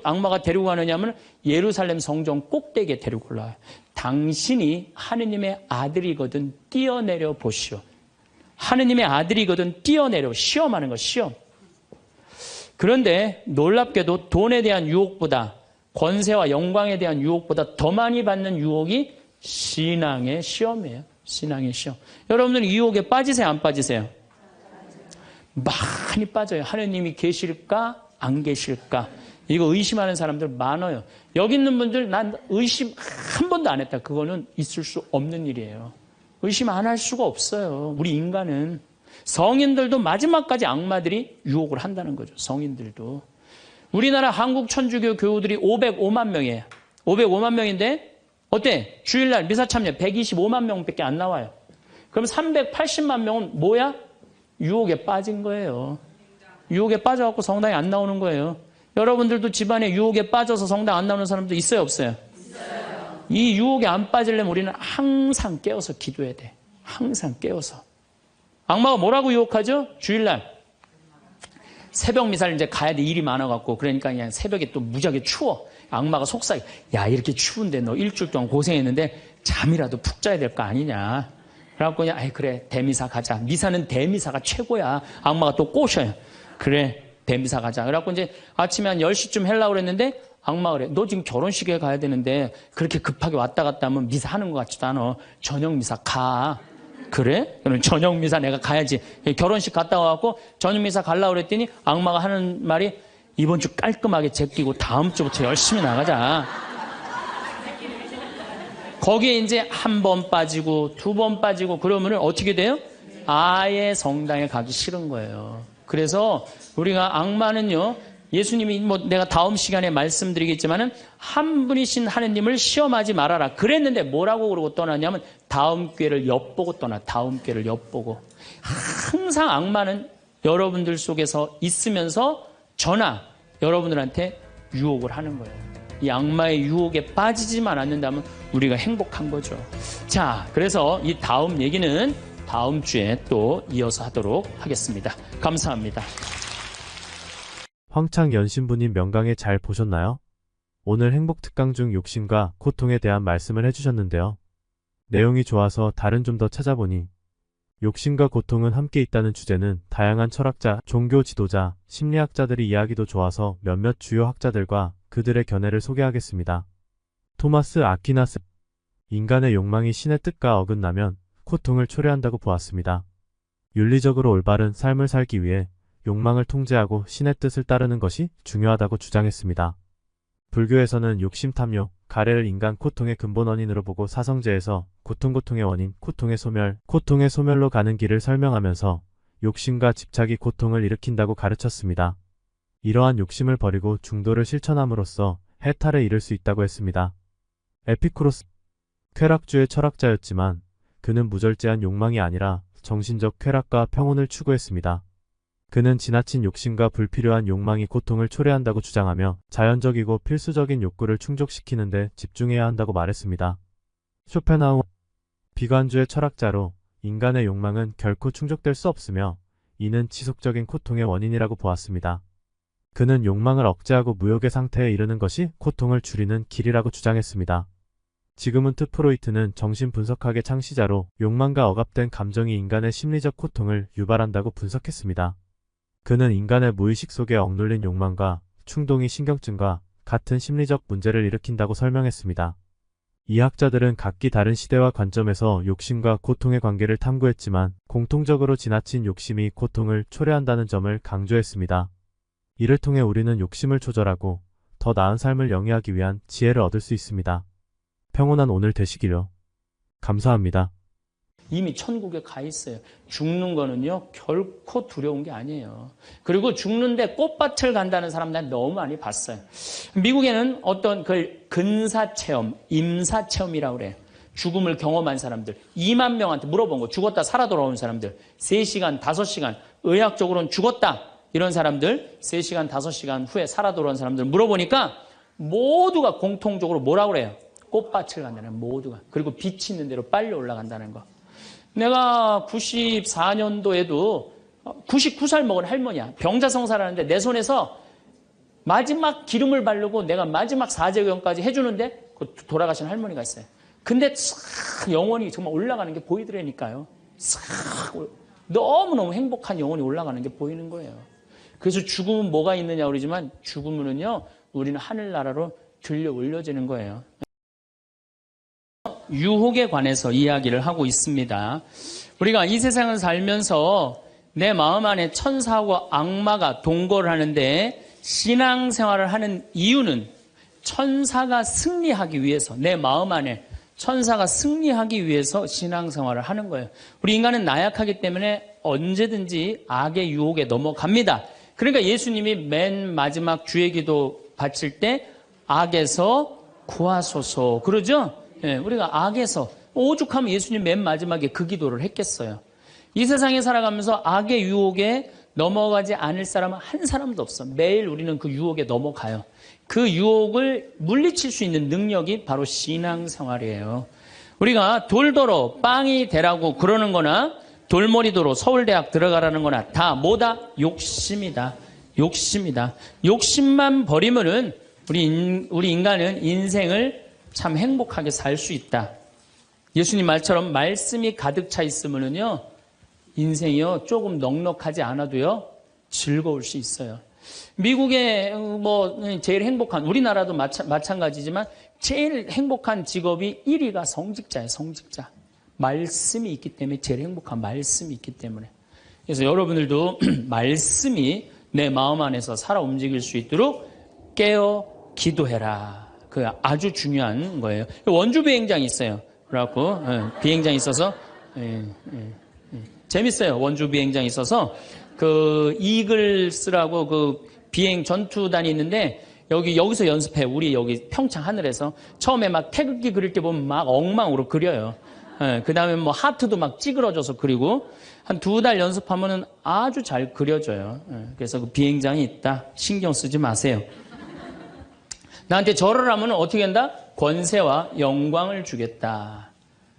악마가 데리고 가느냐면 예루살렘 성전 꼭대기에 데리고 올라와요. 당신이 하느님의 아들이거든 뛰어내려 보시오. 하느님의 아들이거든 뛰어내려. 시험하는 거 시험. 그런데 놀랍게도 돈에 대한 유혹보다 권세와 영광에 대한 유혹보다 더 많이 받는 유혹이 신앙의 시험이에요. 신앙의 시험. 여러분들 이 유혹에 빠지세요 안 빠지세요? 많이 빠져요. 하느님이 계실까 안 계실까 이거 의심하는 사람들 많아요. 여기 있는 분들 난 의심 한 번도 안 했다. 그거는 있을 수 없는 일이에요. 의심 안 할 수가 없어요. 우리 인간은. 성인들도 마지막까지 악마들이 유혹을 한다는 거죠. 성인들도. 우리나라 한국 천주교 교우들이 505만 명이에요. 505만 명인데 어때? 주일날 미사 참여 125만 명밖에 안 나와요. 그럼 380만 명은 뭐야? 유혹에 빠진 거예요. 유혹에 빠져갖고 성당에 안 나오는 거예요. 여러분들도 집안에 유혹에 빠져서 성당 안 나오는 사람도 있어요 없어요? 있어요. 이 유혹에 안 빠지려면 우리는 항상 깨어서 기도해야 돼. 항상 깨어서. 악마가 뭐라고 유혹하죠? 주일날 새벽 미사를 이제 가야 돼. 일이 많아갖고. 그러니까 그냥 새벽에 또 무지하게 추워. 악마가 속삭여. 야 이렇게 추운데 너 일주일 동안 고생했는데 잠이라도 푹 자야 될 거 아니냐. 그래갖고 그냥 아이 그래 대미사 가자. 미사는 대미사가 최고야. 악마가 또 꼬셔요. 그래 대미사 가자. 그래갖고 이제 아침에 한 10시쯤 하려고 그랬는데 악마가 그래. 너 지금 결혼식에 가야 되는데 그렇게 급하게 왔다 갔다 하면 미사 하는 것 같지도 않아. 저녁 미사 가. 그래? 그럼 저녁 미사 내가 가야지. 결혼식 갔다 와갖고 저녁 미사 가려고 그랬더니 악마가 하는 말이 이번 주 깔끔하게 제끼고 다음 주부터 열심히 나가자. 거기에 이제 한 번 빠지고 두 번 빠지고 그러면은 어떻게 돼요? 아예 성당에 가기 싫은 거예요. 그래서 우리가 악마는요, 예수님이 내가 다음 시간에 말씀드리겠지만은 한 분이신 하느님을 시험하지 말아라. 그랬는데 뭐라고 그러고 떠났냐면 다음 기회를 엿보고 떠나. 다음 기회를 엿보고. 항상 악마는 여러분들 속에서 있으면서 저나 여러분들한테 유혹을 하는 거예요. 이 악마의 유혹에 빠지지만 않는다면 우리가 행복한 거죠. 자, 그래서 이 다음 얘기는 다음 주에 또 이어서 하도록 하겠습니다. 감사합니다. 황창 연신부님 명강에 잘 보셨나요? 오늘 행복특강 중 욕심과 고통에 대한 말씀을 해주셨는데요. 내용이 좋아서 다른 좀 더 찾아보니 욕심과 고통은 함께 있다는 주제는 다양한 철학자, 종교 지도자, 심리학자들의 이야기도 좋아서 몇몇 주요 학자들과 그들의 견해를 소개하겠습니다. 토마스 아퀴나스. 인간의 욕망이 신의 뜻과 어긋나면 고통을 초래한다고 보았습니다. 윤리적으로 올바른 삶을 살기 위해 욕망을 통제하고 신의 뜻을 따르는 것이 중요하다고 주장했습니다. 불교에서는 욕심 탐욕, 가래를 인간 고통의 근본 원인으로 보고 사성제에서 고통의 원인, 고통의 소멸로 가는 길을 설명하면서 욕심과 집착이 고통을 일으킨다고 가르쳤습니다. 이러한 욕심을 버리고 중도를 실천함으로써 해탈에 이를 수 있다고 했습니다. 에피쿠로스, 쾌락주의 철학자였지만 그는 무절제한 욕망이 아니라 정신적 쾌락과 평온을 추구했습니다. 그는 지나친 욕심과 불필요한 욕망이 고통을 초래한다고 주장하며 자연적이고 필수적인 욕구를 충족시키는 데 집중해야 한다고 말했습니다. 쇼펜하우어, 비관주의 철학자로 인간의 욕망은 결코 충족될 수 없으며 이는 지속적인 고통의 원인이라고 보았습니다. 그는 욕망을 억제하고 무욕의 상태에 이르는 것이 고통을 줄이는 길이라고 주장했습니다. 지그문트 프로이트는 정신분석학의 창시자로 욕망과 억압된 감정이 인간의 심리적 고통을 유발한다고 분석했습니다. 그는 인간의 무의식 속에 억눌린 욕망과 충동이 신경증과 같은 심리적 문제를 일으킨다고 설명했습니다. 이 학자들은 각기 다른 시대와 관점에서 욕심과 고통의 관계를 탐구했지만 공통적으로 지나친 욕심이 고통을 초래한다는 점을 강조했습니다. 이를 통해 우리는 욕심을 조절하고 더 나은 삶을 영위하기 위한 지혜를 얻을 수 있습니다. 평온한 오늘 되시기를. 감사합니다. 이미 천국에 가 있어요. 죽는 거는요, 결코 두려운 게 아니에요. 그리고 죽는데 꽃밭을 간다는 사람들 너무 많이 봤어요. 미국에는 어떤 그 근사체험, 임사체험이라고 그래요. 죽음을 경험한 사람들, 2만 명한테 물어본 거, 죽었다 살아 돌아온 사람들, 3시간, 5시간, 의학적으로는 죽었다. 이런 사람들, 3시간, 5시간 후에 살아 돌아온 사람들 물어보니까 모두가 공통적으로 뭐라고 그래요? 꽃밭을 간다는 모두가. 그리고 빛이 있는 대로 빨리 올라간다는 거. 내가 94년도에도 99살 먹은 할머니야. 병자성사라는데 내 손에서 마지막 기름을 바르고 내가 마지막 사제경까지 해주는데 돌아가신 할머니가 있어요. 근데 싹 영혼이 정말 올라가는 게 보이더라니까요. 싹 너무너무 행복한 영혼이 올라가는 게 보이는 거예요. 그래서 죽음은 뭐가 있느냐 그러지만 죽음은요, 우리는 하늘나라로 들려 올려지는 거예요. 유혹에 관해서 이야기를 하고 있습니다. 우리가 이 세상을 살면서 내 마음 안에 천사하고 악마가 동거를 하는데 신앙생활을 하는 이유는 천사가 승리하기 위해서, 내 마음 안에 천사가 승리하기 위해서 신앙생활을 하는 거예요. 우리 인간은 나약하기 때문에 언제든지 악의 유혹에 넘어갑니다. 그러니까 예수님이 맨 마지막 주의 기도 바칠 때 악에서 구하소서 그러죠? 예, 우리가 악에서, 오죽하면 예수님 맨 마지막에 그 기도를 했겠어요. 이 세상에 살아가면서 악의 유혹에 넘어가지 않을 사람은 한 사람도 없어. 매일 우리는 그 유혹에 넘어가요. 그 유혹을 물리칠 수 있는 능력이 바로 신앙생활이에요. 우리가 돌도로 빵이 되라고 그러는 거나 돌머리도로 서울대학 들어가라는 거나 다 뭐다? 욕심이다. 욕심이다. 욕심만 버리면은 우리 인간은 인생을 참 행복하게 살 수 있다. 예수님 말처럼 말씀이 가득 차 있으면은요, 인생이요, 조금 넉넉하지 않아도요, 즐거울 수 있어요. 미국의 제일 행복한, 우리나라도 마찬가지지만 제일 행복한 직업이 1위가 성직자예요, 성직자. 말씀이 있기 때문에 제일 행복한 말씀이 있기 때문에. 그래서 여러분들도 말씀이 내 마음 안에서 살아 움직일 수 있도록 깨어 기도해라. 그 아주 중요한 거예요. 원주 비행장이 있어요. 그래갖고 비행장이 있어서 재밌어요. 원주 비행장이 있어서 그 이글스라고 그 비행 전투단이 있는데 여기서 연습해. 우리 여기 평창 하늘에서 처음에 막 태극기 그릴 때 보면 막 엉망으로 그려요. 그 다음에 뭐 하트도 막 찌그러져서 그리고 한 2달 연습하면은 아주 잘 그려져요. 그래서 그 비행장이 있다. 신경 쓰지 마세요. 나한테 절을 하면 어떻게 한다? 권세와 영광을 주겠다.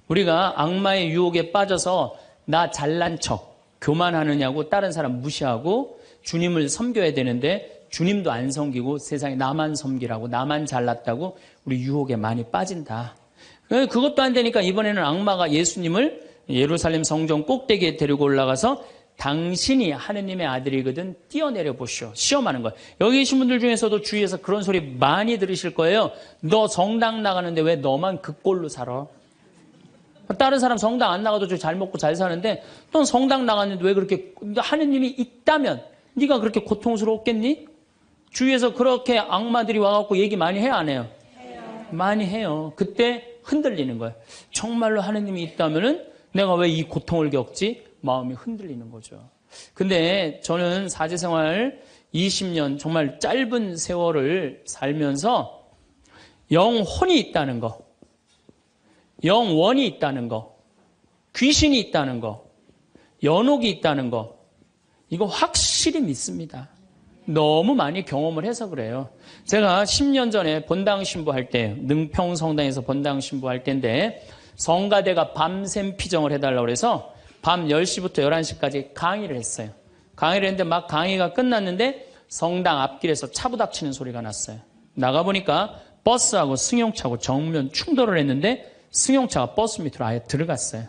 우리가 악마의 유혹에 빠져서 나 잘난 척, 교만하느냐고 다른 사람 무시하고 주님을 섬겨야 되는데 주님도 안 섬기고 세상에 나만 섬기라고, 나만 잘났다고 우리 유혹에 많이 빠진다. 그것도 안 되니까 이번에는 악마가 예수님을 예루살렘 성전 꼭대기에 데리고 올라가서 당신이 하느님의 아들이거든 뛰어내려 보시오. 시험하는 거예요. 여기 계신 분들 중에서도 주위에서 그런 소리 많이 들으실 거예요. 너 성당 나가는데 왜 너만 그 꼴로 살아? 다른 사람 성당 안 나가도 잘 먹고 잘 사는데 또 성당 나갔는데 왜 그렇게 하느님이 있다면 네가 그렇게 고통스러웠겠니? 주위에서 그렇게 악마들이 와갖고 얘기 많이 해요, 안 해요? 많이 해요. 그때 흔들리는 거예요. 정말로 하느님이 있다면은 내가 왜 이 고통을 겪지? 마음이 흔들리는 거죠. 근데 저는 사제생활 20년 정말 짧은 세월을 살면서 영혼이 있다는 거, 영원이 있다는 거, 귀신이 있다는 거, 연옥이 있다는 거, 이거 확실히 믿습니다. 너무 많이 경험을 해서 그래요. 제가 10년 전에 본당 신부할 때, 능평 성당에서 본당 신부할 때인데 성가대가 밤샘 피정을 해달라고 해서 밤 10시부터 11시까지 강의를 했어요. 강의를 했는데 막 강의가 끝났는데 성당 앞길에서 차 부닥치는 소리가 났어요. 나가보니까 버스하고 승용차하고 정면 충돌을 했는데 승용차가 버스 밑으로 아예 들어갔어요.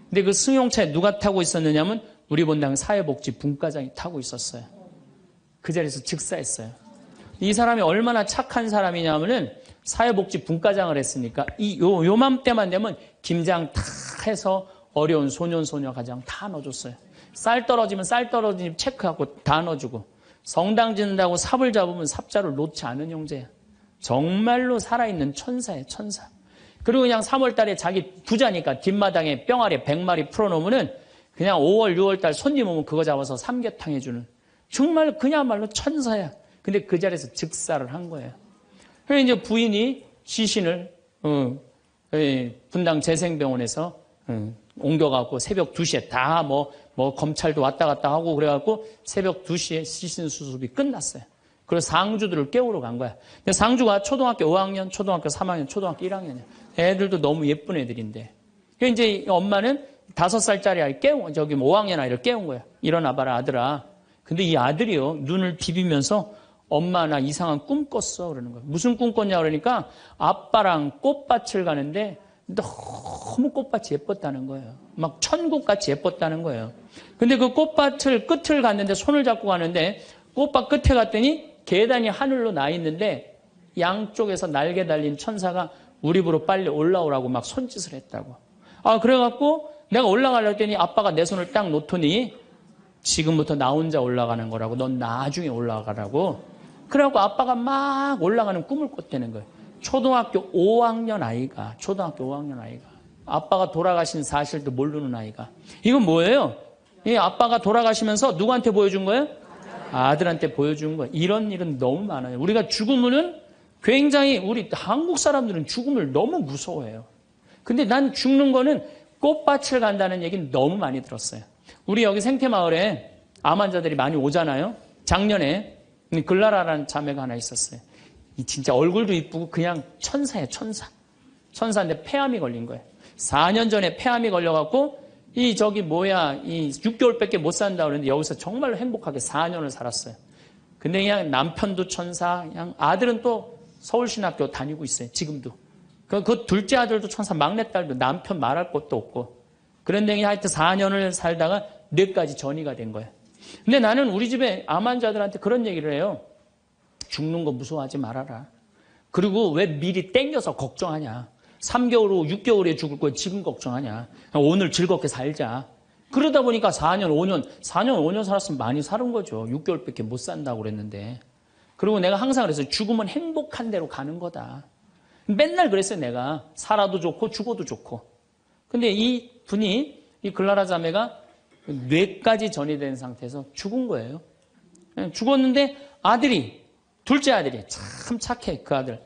근데 그 승용차에 누가 타고 있었느냐면 우리 본당 사회복지 분과장이 타고 있었어요. 그 자리에서 즉사했어요. 이 사람이 얼마나 착한 사람이냐면은 사회복지 분과장을 했으니까 요맘때만 되면 김장 다 해서 어려운 소년 소녀 가정 다 넣어줬어요. 쌀 떨어지면 쌀 떨어지면 체크하고 다 넣어주고 성당 짓는다고 삽을 잡으면 삽자를 놓지 않은 형제야. 정말로 살아있는 천사예요, 천사. 그리고 그냥 3월달에 자기 부자니까 뒷마당에 뿅아리 100마리 풀어놓으면은 그냥 5월, 6월달 손님 오면 그거 잡아서 삼계탕 해주는 정말 그야말로 천사야. 근데 그 자리에서 즉사를 한 거예요. 그래서 이제 부인이 시신을 분당 재생병원에서 옮겨갖고 새벽 2시에 다 뭐 검찰도 왔다 갔다 하고 그래갖고 새벽 2시에 시신 수습이 끝났어요. 그래서 상주들을 깨우러 간 거야. 근데 상주가 초등학교 5학년, 초등학교 3학년, 초등학교 1학년이야. 애들도 너무 예쁜 애들인데. 그래서 이제 엄마는 5살짜리 아이 저기 5학년 아이를 깨운 거야. 일어나봐라, 아들아. 근데 이 아들이요, 눈을 비비면서 엄마 나 이상한 꿈 꿨어. 그러는 거야. 무슨 꿈 꿨냐 그러니까 아빠랑 꽃밭을 가는데 너무 꽃밭이 예뻤다는 거예요. 막 천국같이 예뻤다는 거예요. 근데 그 꽃밭을 끝을 갔는데 손을 잡고 가는데 꽃밭 끝에 갔더니 계단이 하늘로 나 있는데 양쪽에서 날개 달린 천사가 우리 집으로 빨리 올라오라고 막 손짓을 했다고. 그래갖고 내가 올라가려고 했더니 아빠가 내 손을 딱 놓더니 지금부터 나 혼자 올라가는 거라고. 넌 나중에 올라가라고. 그래갖고 아빠가 막 올라가는 꿈을 꿨다는 거예요. 초등학교 5학년 아이가, 아빠가 돌아가신 사실도 모르는 아이가. 이건 뭐예요? 이 아빠가 돌아가시면서 누구한테 보여준 거예요? 아들한테 보여준 거예요. 이런 일은 너무 많아요. 우리가 죽으면은 굉장히 우리 한국 사람들은 죽음을 너무 무서워해요. 근데 난 죽는 거는 꽃밭을 간다는 얘기는 너무 많이 들었어요. 우리 여기 생태마을에 암 환자들이 많이 오잖아요. 작년에 글라라라는 자매가 하나 있었어요. 진짜 얼굴도 이쁘고 그냥 천사예요, 천사. 천사인데 폐암이 걸린 거예요. 4년 전에 폐암이 걸려갖고 이 6개월밖에 못 산다 그러는데 여기서 정말로 행복하게 4년을 살았어요. 근데 그냥 남편도 천사, 그냥 아들은 또 서울신학교 다니고 있어요, 지금도. 그 둘째 아들도 천사, 막내딸도 남편 말할 것도 없고. 그런데 그냥 하여튼 4년을 살다가 뇌까지 전이가 된 거예요. 근데 나는 우리 집에 암 환자들한테 그런 얘기를 해요. 죽는 거 무서워하지 말아라. 그리고 왜 미리 땡겨서 걱정하냐. 3개월 후, 6개월 후에 죽을 거야. 지금 걱정하냐. 오늘 즐겁게 살자. 그러다 보니까 4년, 5년 살았으면 많이 사는 거죠. 6개월밖에 못 산다고 그랬는데. 그리고 내가 항상 그랬어요. 죽으면 행복한 대로 가는 거다. 맨날 그랬어요, 내가. 살아도 좋고 죽어도 좋고. 근데 이 분이, 이 글라라 자매가 뇌까지 전이된 상태에서 죽은 거예요. 죽었는데 둘째 아들이 참 착해, 그 아들.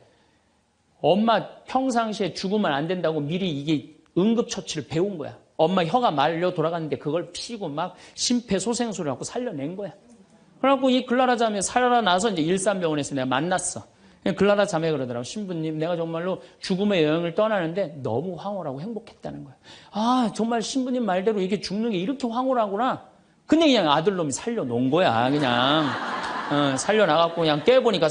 엄마 평상시에 죽으면 안 된다고 미리 이게 응급처치를 배운 거야. 엄마 혀가 말려 돌아갔는데 그걸 피고 막 심폐소생술을 하고 살려낸 거야. 그래갖고 이 글라라 자매 살아나서 이제 일산병원에서 내가 만났어. 글라라 자매 그러더라고. 신부님, 내가 정말로 죽음의 여행을 떠나는데 너무 황홀하고 행복했다는 거야. 정말 신부님 말대로 이게 죽는 게 이렇게 황홀하구나. 근데 그냥 아들놈이 살려놓은 거야, 그냥. 살려나갔고 그냥 깨보니까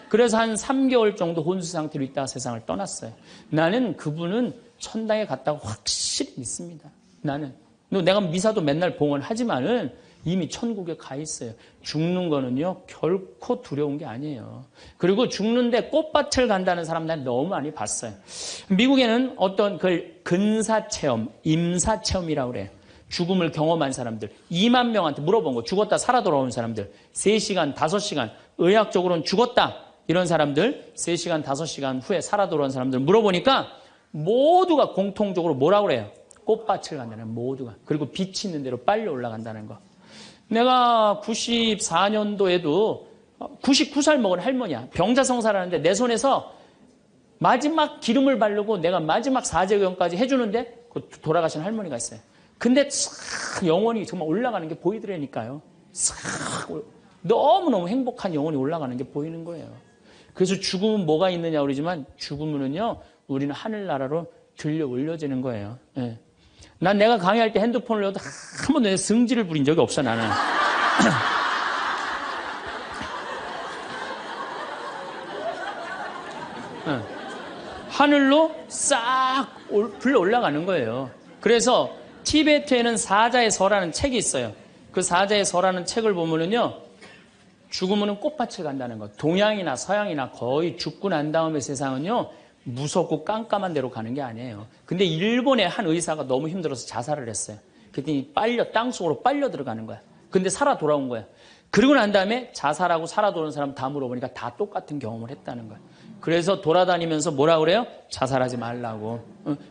그래서 한 3개월 정도 혼수 상태로 있다가 세상을 떠났어요. 나는 그분은 천당에 갔다고 확실히 믿습니다. 나는. 내가 미사도 맨날 봉헌하지만은 이미 천국에 가 있어요. 죽는 거는요, 결코 두려운 게 아니에요. 그리고 죽는데 꽃밭을 간다는 사람들 너무 많이 봤어요. 미국에는 어떤 그 근사체험, 임사체험이라고 그래요. 죽음을 경험한 사람들 2만 명한테 물어본 거. 죽었다 살아 돌아온 사람들 3시간, 5시간 의학적으로는 죽었다 이런 사람들 3시간, 5시간 후에 살아 돌아온 사람들 물어보니까 모두가 공통적으로 뭐라고 그래요? 꽃밭을 간다는 모두가. 그리고 빛이 있는 대로 빨리 올라간다는 거. 내가 94년도에도 99살 먹은 할머니야. 병자성사라는데 내 손에서 마지막 기름을 바르고 내가 마지막 사제경까지 해주는데 돌아가신 할머니가 있어요. 근데 싹 영혼이 정말 올라가는 게 보이더라니까요. 싹 너무너무 행복한 영혼이 올라가는 게 보이는 거예요. 그래서 죽음은 뭐가 있느냐 그러지만 죽음은요 우리는 하늘나라로 들려 올려지는 거예요. 예. 난 내가 강의할 때 핸드폰을 넣어도 한 번도 승질을 부린 적이 없어 나는. 하늘로 싹 불러 올라가는 거예요. 그래서 티베트에는 사자의 서라는 책이 있어요. 그 사자의 서라는 책을 보면은요, 죽으면은 꽃밭을 간다는 거. 동양이나 서양이나 거의 죽고 난 다음에 세상은요, 무섭고 깜깜한 데로 가는 게 아니에요. 근데 일본의 한 의사가 너무 힘들어서 자살을 했어요. 그랬더니 땅속으로 빨려 들어가는 거야. 근데 살아 돌아온 거야. 그러고 난 다음에 자살하고 살아 돌아온 사람 다 물어보니까 다 똑같은 경험을 했다는 거야. 그래서 돌아다니면서 뭐라 그래요? 자살하지 말라고.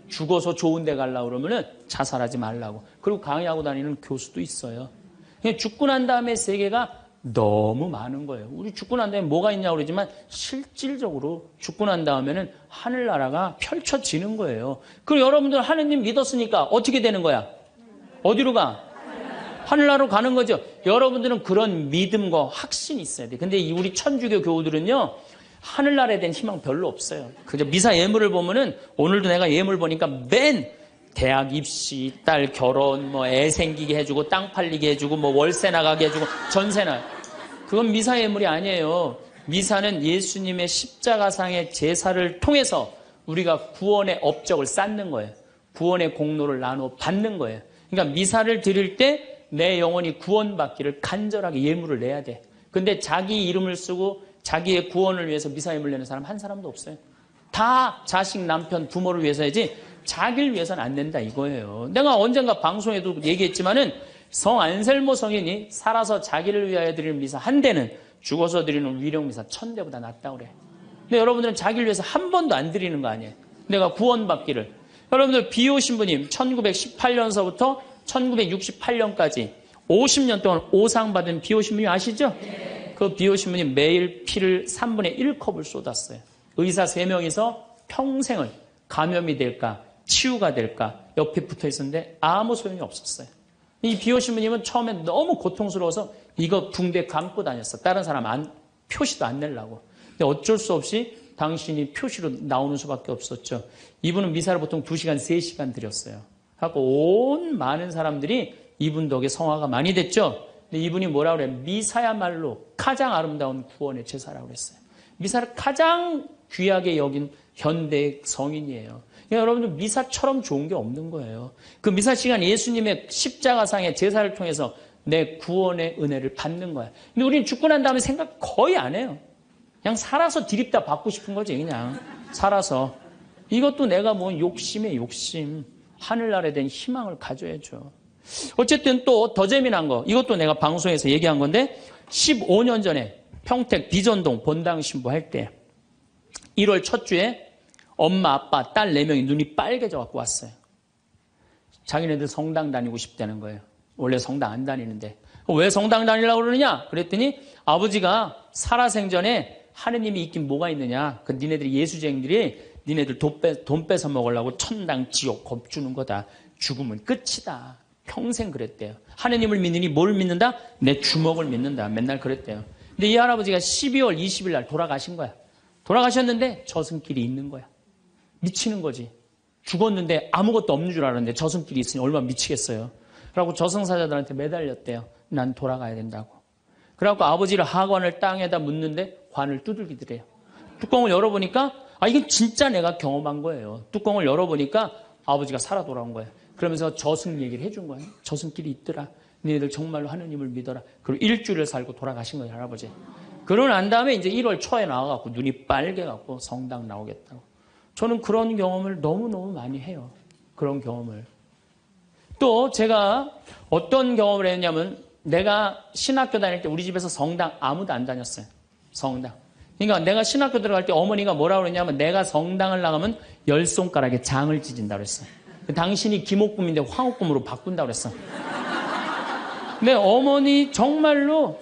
죽어서 좋은 데 가려고 그러면은 자살하지 말라고. 그리고 강의하고 다니는 교수도 있어요. 죽고 난 다음에 세계가 너무 많은 거예요. 우리 죽고 난 다음에 뭐가 있냐고 그러지만 실질적으로 죽고 난 다음에는 하늘나라가 펼쳐지는 거예요. 그리고 여러분들 하느님 믿었으니까 어떻게 되는 거야? 어디로 가? 하늘나라로 가는 거죠. 여러분들은 그런 믿음과 확신이 있어야 돼. 근데 우리 천주교 교우들은요, 하늘나라에 대한 희망 별로 없어요. 그저 미사 예물을 보면은 오늘도 내가 예물 보니까 맨 대학 입시, 딸 결혼, 뭐 애 생기게 해주고 땅 팔리게 해주고 뭐 월세 나가게 해주고 전세나. 그건 미사 예물이 아니에요. 미사는 예수님의 십자가상의 제사를 통해서 우리가 구원의 업적을 쌓는 거예요. 구원의 공로를 나누어 받는 거예요. 그러니까 미사를 드릴 때 내 영혼이 구원받기를 간절하게 예물을 내야 돼. 근데 자기 이름을 쓰고 자기의 구원을 위해서 미사 예물 내는 사람 한 사람도 없어요. 다 자식, 남편, 부모를 위해서야지 자기를 위해서는 안 된다 이거예요. 내가 언젠가 방송에도 얘기했지만은 성 안셀모 성인이 살아서 자기를 위하여 드리는 미사 한 대는 죽어서 드리는 위령 미사 1000대보다 낫다고 그래. 근데 여러분들은 자기를 위해서 한 번도 안 드리는 거 아니에요. 내가 구원받기를. 여러분들 비오신부님 1918년서부터 1968년까지 50년 동안 오상받은 비오신부님 아시죠? 그 비오신부님 매일 피를 3분의 1컵을 쏟았어요. 의사 3명이서 평생을 감염이 될까 치유가 될까 옆에 붙어 있었는데 아무 소용이 없었어요. 이 비오신부님은 처음에 너무 고통스러워서 이거 붕대 감고 다녔어. 다른 사람 표시도 안 내려고. 근데 어쩔 수 없이 당신이 표시로 나오는 수밖에 없었죠. 이분은 미사를 보통 2시간, 3시간 드렸어요. 그래서 온 많은 사람들이 이분 덕에 성화가 많이 됐죠. 근데 이분이 뭐라고 그래요? 미사야말로 가장 아름다운 구원의 제사라고 그랬어요. 미사를 가장 귀하게 여긴 현대 성인이에요. 그러니까 여러분들 미사처럼 좋은 게 없는 거예요. 그 미사 시간 예수님의 십자가상의 제사를 통해서 내 구원의 은혜를 받는 거야. 근데 우리는 죽고 난 다음에 생각 거의 안 해요. 그냥 살아서 디립다 받고 싶은 거지. 그냥 살아서. 이것도 내가 뭐 욕심에 욕심. 하늘나라에 대한 희망을 가져야죠. 어쨌든 또 더 재미난 거. 이것도 내가 방송에서 얘기한 건데 15년 전에 평택 비전동 본당 신부할 때 1월 첫 주에 엄마, 아빠, 딸 4명이 눈이 빨개져 갖고 왔어요. 자기네들 성당 다니고 싶다는 거예요. 원래 성당 안 다니는데. 왜 성당 다니려고 그러느냐? 그랬더니 아버지가 살아생전에 하느님이 있긴 뭐가 있느냐? 그 니네들이 예수쟁이들이 니네들 돈 뺏어 먹으려고 천당, 지옥 겁주는 거다. 죽으면 끝이다. 평생 그랬대요. 하느님을 믿느니 뭘 믿는다? 내 주먹을 믿는다. 맨날 그랬대요. 근데 이 할아버지가 12월 20일 날 돌아가신 거야. 돌아가셨는데 저승길이 있는 거야. 미치는 거지. 죽었는데 아무것도 없는 줄 알았는데 저승길이 있으니 얼마나 미치겠어요. 그래갖고 저승사자들한테 매달렸대요. 난 돌아가야 된다고. 그래갖고 아버지를 하관을 땅에다 묻는데 관을 두들기더래요. 뚜껑을 열어보니까 이건 진짜 내가 경험한 거예요. 뚜껑을 열어보니까 아버지가 살아 돌아온 거예요. 그러면서 저승 얘기를 해준 거예요. 저승길이 있더라. 너희들 정말로 하느님을 믿어라. 그리고 일주일을 살고 돌아가신 거예요, 할아버지. 그러고 난 다음에 이제 1월 초에 나와갖고 눈이 빨개갖고 성당 나오겠다고. 저는 그런 경험을 너무너무 많이 해요. 그런 경험을. 또 제가 어떤 경험을 했냐면 내가 신학교 다닐 때 우리 집에서 성당 아무도 안 다녔어요. 성당. 그러니까 내가 신학교 들어갈 때 어머니가 뭐라고 그랬냐면 내가 성당을 나가면 10손가락에 장을 찢은다고 그랬어. 당신이 김옥금인데 황옥금으로 바꾼다고 그랬어. 근데 어머니 정말로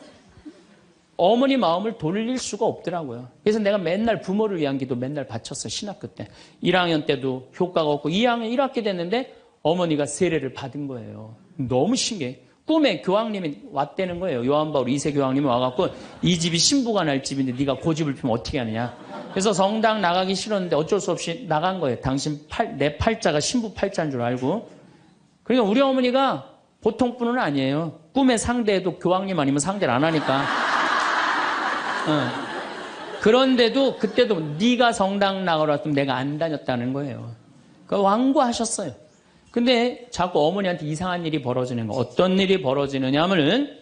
어머니 마음을 돌릴 수가 없더라고요. 그래서 내가 맨날 부모를 위한 기도 맨날 바쳤어요. 신학교 때. 1학년 때도 효과가 없고 2학년 1학기 됐는데 어머니가 세례를 받은 거예요. 너무 신기해. 꿈에 교황님이 왔다는 거예요. 요한바울 2세 교황님이 와갖고 이 집이 신부가 날 집인데 네가 고집을 피우면 어떻게 하느냐. 그래서 성당 나가기 싫었는데 어쩔 수 없이 나간 거예요. 내 팔자가 신부 팔자인 줄 알고. 그러니까 우리 어머니가 보통 분은 아니에요. 꿈의 상대에도 교황님 아니면 상대를 안 하니까. 그런데도 그때도 네가 성당 나가라 했더니 내가 안 다녔다는 거예요. 그러니까 완고하셨어요. 근데 자꾸 어머니한테 이상한 일이 벌어지는 거. 어떤 일이 벌어지느냐 하면은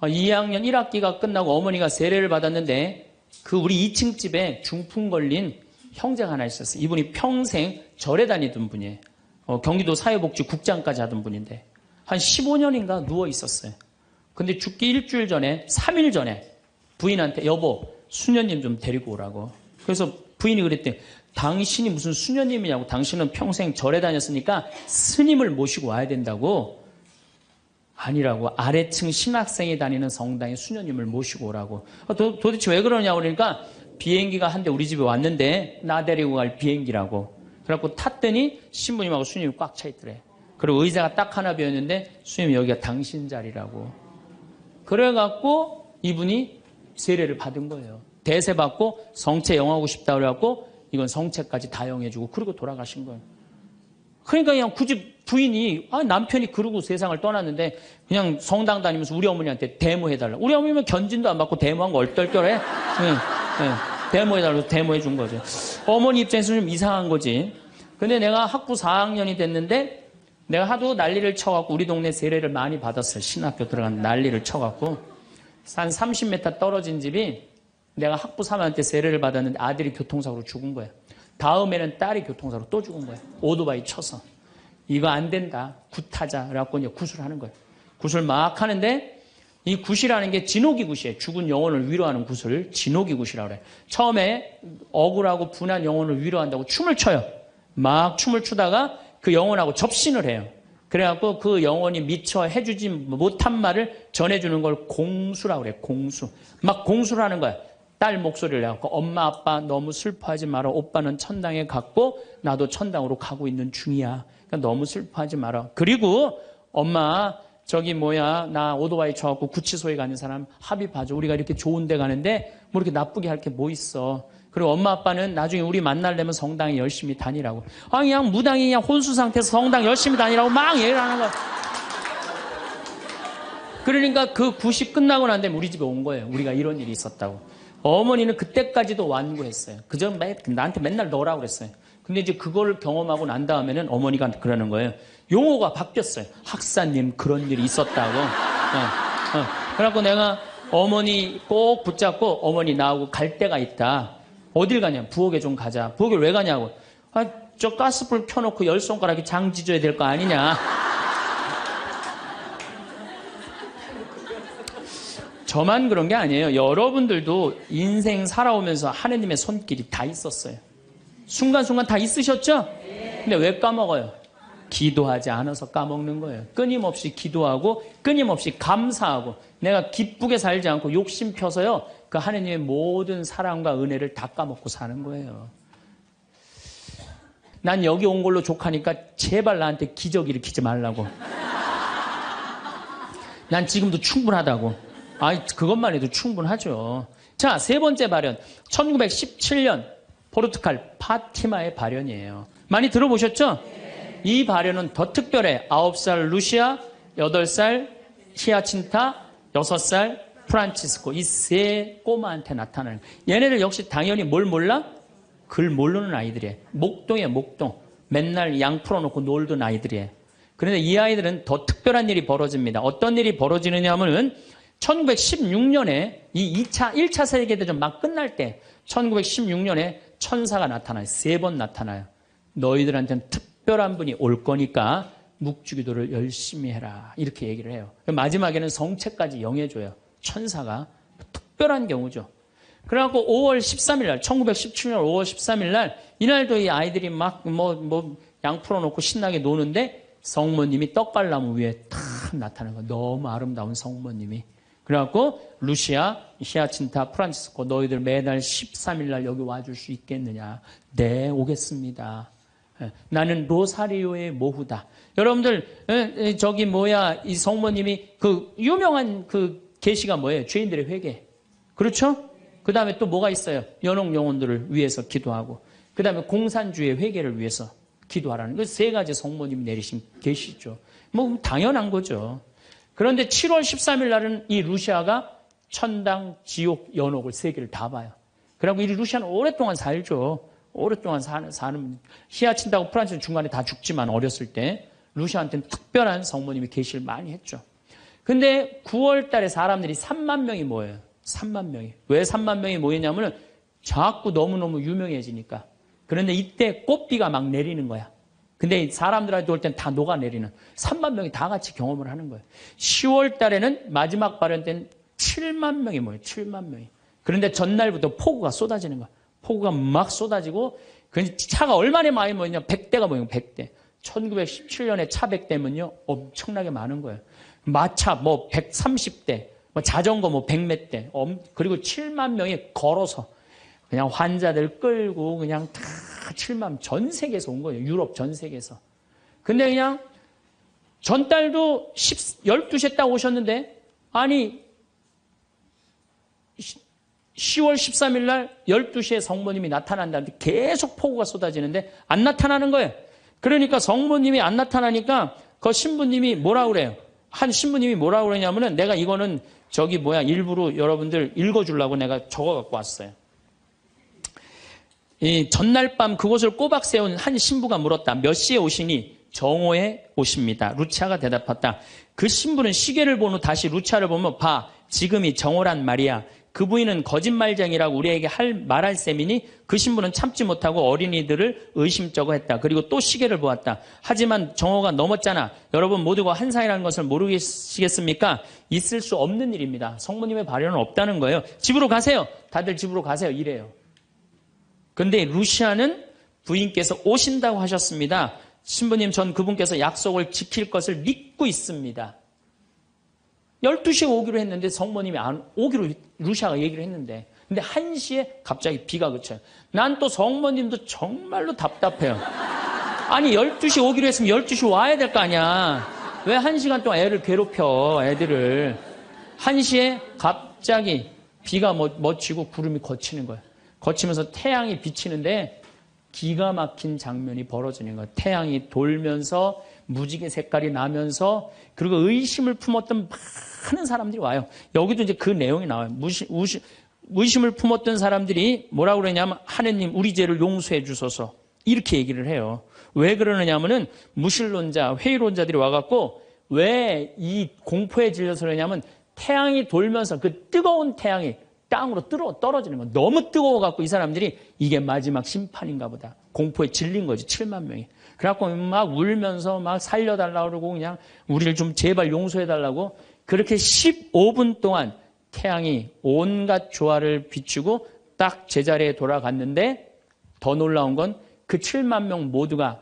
2학년 1학기가 끝나고 어머니가 세례를 받았는데 그 우리 2층 집에 중풍 걸린 형제가 하나 있었어요. 이분이 평생 절에 다니던 분이에요. 경기도 사회복지국장까지 하던 분인데 한 15년인가 누워 있었어요. 근데 죽기 일주일 전에 3일 전에 부인한테 여보 수녀님 좀 데리고 오라고. 그래서 부인이 그랬대. 당신이 무슨 수녀님이냐고. 당신은 평생 절에 다녔으니까 스님을 모시고 와야 된다고. 아니라고. 아래층 신학생이 다니는 성당에 수녀님을 모시고 오라고. 도대체 왜 그러냐고 그러니까 비행기가 한 대 우리 집에 왔는데 나 데리고 갈 비행기라고. 그래갖고 탔더니 신부님하고 수녀님이 꽉 차 있더래. 그리고 의자가 딱 하나 비었는데 수녀님이 여기가 당신 자리라고. 그래갖고 이분이 세례를 받은 거예요. 대세 받고 성체 영하고 싶다 그래갖고 이건 성체까지 다 영해주고 그러고 돌아가신 거예요. 그러니까 그냥 굳이 부인이 남편이 그러고 세상을 떠났는데 그냥 성당 다니면서 우리 어머니한테 데모해달라. 우리 어머니는 견진도 안 받고 데모한 거 얼떨결해. 데모해달라고 데모해 준 거죠. 어머니 입장에서 좀 이상한 거지. 근데 내가 학부 4학년이 됐는데 내가 하도 난리를 쳐갖고 우리 동네 세례를 많이 받았어요. 신학교 들어간 난리를 쳐갖고 한 30m 떨어진 집이 내가 학부 3학년 때 세례를 받았는데 아들이 교통사고로 죽은 거야. 다음에는 딸이 교통사고로 또 죽은 거야. 오토바이 쳐서. 이거 안 된다. 굿하자. 그래갖고 이제 굿을 하는 거야. 굿을 막 하는데 이 굿이라는 게 진호기 굿이에요. 죽은 영혼을 위로하는 굿을 진호기 굿이라고 그래. 처음에 억울하고 분한 영혼을 위로한다고 춤을 춰요. 막 춤을 추다가 그 영혼하고 접신을 해요. 그래갖고 그 영혼이 미처 해주지 못한 말을 전해주는 걸 공수라고 그래. 공수. 막 공수를 하는 거야. 딸 목소리를 내갖고 엄마 아빠 너무 슬퍼하지 마라. 오빠는 천당에 갔고 나도 천당으로 가고 있는 중이야. 그러니까 너무 슬퍼하지 마라. 그리고 엄마 나 오토바이 쳐갖고 구치소에 가는 사람 합의봐줘. 우리가 이렇게 좋은 데 가는데 뭐 이렇게 나쁘게 할 게 뭐 있어. 그리고 엄마 아빠는 나중에 우리 만나려면 성당에 열심히 다니라고. 그냥 무당이 그냥 혼수 상태에서 성당 열심히 다니라고 막 얘기를 하는 거야. 그러니까 그 굿이 끝나고 난 다음에 우리 집에 온 거예요. 우리가 이런 일이 있었다고. 어머니는 그때까지도 완고했어요. 그저 나한테 맨날 넣으라고 그랬어요. 근데 이제 그걸 경험하고 난 다음에는 어머니가 그러는 거예요. 용어가 바뀌었어요. 학사님 그런 일이 있었다고. 그래갖고 내가 어머니 꼭 붙잡고 어머니 나하고 갈 데가 있다. 어딜 가냐? 부엌에 좀 가자. 부엌에 왜 가냐고. 저 가스불 켜놓고 10손가락에 장 지져야 될 거 아니냐. 저만 그런 게 아니에요. 여러분들도 인생 살아오면서 하느님의 손길이 다 있었어요. 순간순간 다 있으셨죠? 근데 왜 까먹어요? 기도하지 않아서 까먹는 거예요. 끊임없이 기도하고 끊임없이 감사하고 내가 기쁘게 살지 않고 욕심 펴서요. 그 하느님의 모든 사랑과 은혜를 다 까먹고 사는 거예요. 난 여기 온 걸로 족하니까 제발 나한테 기적 일으키지 말라고. 난 지금도 충분하다고. 그것만 해도 충분하죠. 자, 세 번째 발현. 1917년 포르투갈 파티마의 발현이에요. 많이 들어보셨죠? 이 발현은 더 특별해. 9살 루시아, 8살 히아친타, 6살 프란치스코. 이 세 꼬마한테 나타나는 거예요. 얘네들 역시 당연히 뭘 몰라? 글 모르는 아이들이에요. 목동이에요, 목동. 맨날 양 풀어놓고 놀던 아이들이에요. 그런데 이 아이들은 더 특별한 일이 벌어집니다. 어떤 일이 벌어지느냐 하면은 1916년에 이 1차 세계대전 막 끝날 때 1916년에 천사가 나타나요. 3번 나타나요. 너희들한테는 특별한 분이 올 거니까 묵주기도를 열심히 해라. 이렇게 얘기를 해요. 마지막에는 성체까지 영해줘요. 천사가. 특별한 경우죠. 그래갖고 5월 13일 날, 1917년 5월 13일 날, 이날도 이 아이들이 막 양 풀어놓고 신나게 노는데 성모님이 떡갈나무 위에 탁 나타나는 거예요. 너무 아름다운 성모님이. 그래갖고 루시아, 히아친타, 프란치스코 너희들 매달 13일 날 여기 와줄 수 있겠느냐. 네, 오겠습니다. 나는 로사리오의 모후다. 여러분들 이 성모님이 그 유명한 그 계시가 뭐예요? 죄인들의 회개. 그렇죠? 그 다음에 또 뭐가 있어요? 연옥 영혼들을 위해서 기도하고 그 다음에 공산주의 회개를 위해서 기도하라는 그 3가지 성모님이 내리신 계시죠. 뭐 당연한 거죠. 그런데 7월 13일 날은 이 루시아가 천당, 지옥, 연옥을 3개를 다 봐요. 그리고 이 루시아는 오랫동안 살죠. 오랫동안 사는 히아친다고 프란치는 중간에 다 죽지만 어렸을 때 루시아한테는 특별한 성모님이 계시를 많이 했죠. 근데 9월 달에 사람들이 3만 명이 모여요. 3만 명이. 왜 3만 명이 모이냐면은 자꾸 너무너무 유명해지니까. 그런데 이때 꽃비가 막 내리는 거야. 근데 사람들한테 올 땐 다 녹아내리는 3만 명이 다 같이 경험을 하는 거예요. 10월 달에는 마지막 발언 때는 7만 명이 모여요. 7만 명이. 그런데 전날부터 폭우가 쏟아지는 거야. 폭우가 막 쏟아지고 차가 얼마나 많이 모이냐. 100대가 모이고 100대. 1917년에 차 100대면요. 엄청나게 많은 거예요. 마차 뭐 130대, 뭐 자전거 뭐 100몇 대. 그리고 7만 명이 걸어서 그냥 환자들 끌고 그냥 다 7만 전 세계에서 온 거예요. 유럽 전 세계에서. 근데 그냥 전달도 12시에 딱 오셨는데 아니 10월 13일 날 12시에 성모님이 나타난다는데 계속 폭우가 쏟아지는데 안 나타나는 거예요. 그러니까 성모님이 안 나타나니까 그 신부님이 뭐라 그래요? 한 신부님이 뭐라 그러냐면은 내가 이거는 일부러 여러분들 읽어주려고 내가 적어 갖고 왔어요. 이 전날 밤 그곳을 꼬박 세운 한 신부가 물었다. 몇 시에 오시니? 정오에 오십니다. 루치아가 대답했다. 그 신부는 시계를 본 후 다시 루치아를 보며 봐, 지금이 정오란 말이야. 그 부인은 거짓말쟁이라고 우리에게 말할 셈이니 그 신부는 참지 못하고 어린이들을 의심쩍어 했다. 그리고 또 시계를 보았다. 하지만 정오가 넘었잖아. 여러분 모두가 환상이라는 것을 모르시겠습니까? 있을 수 없는 일입니다. 성모님의 발현은 없다는 거예요. 집으로 가세요. 다들 집으로 가세요. 이래요. 근데 루시아는 부인께서 오신다고 하셨습니다. 신부님, 전 그분께서 약속을 지킬 것을 믿고 있습니다. 12시에 오기로 했는데 성모님이 안 오기로 루시아가 얘기를 했는데 근데 1시에 갑자기 비가 그쳐요. 난 또 성모님도 정말로 답답해요. 아니 12시에 오기로 했으면 12시 와야 될 거 아니야. 왜 1시간 동안 애를 괴롭혀 애들을. 1시에 갑자기 비가 멎치고 구름이 걷히는 거예요. 거치면서 태양이 비치는데 기가 막힌 장면이 벌어지는 거예요. 태양이 돌면서 무지개 색깔이 나면서 그리고 의심을 품었던 많은 사람들이 와요. 여기도 이제 그 내용이 나와요. 의심을 품었던 사람들이 뭐라고 그러냐면 하느님 우리 죄를 용서해 주소서 이렇게 얘기를 해요. 왜 그러느냐면은 무신론자, 회의론자들이 와갖고 왜 이 공포에 질려서 그러냐면 태양이 돌면서 그 뜨거운 태양이 땅으로 떨어지는 거. 너무 뜨거워갖고 이 사람들이 이게 마지막 심판인가 보다. 공포에 질린 거지, 7만 명이. 그래갖고 막 울면서 막 살려달라고 그러고 그냥 우리를 좀 제발 용서해달라고 그렇게 15분 동안 태양이 온갖 조화를 비추고 딱 제자리에 돌아갔는데 더 놀라운 건 그 7만 명 모두가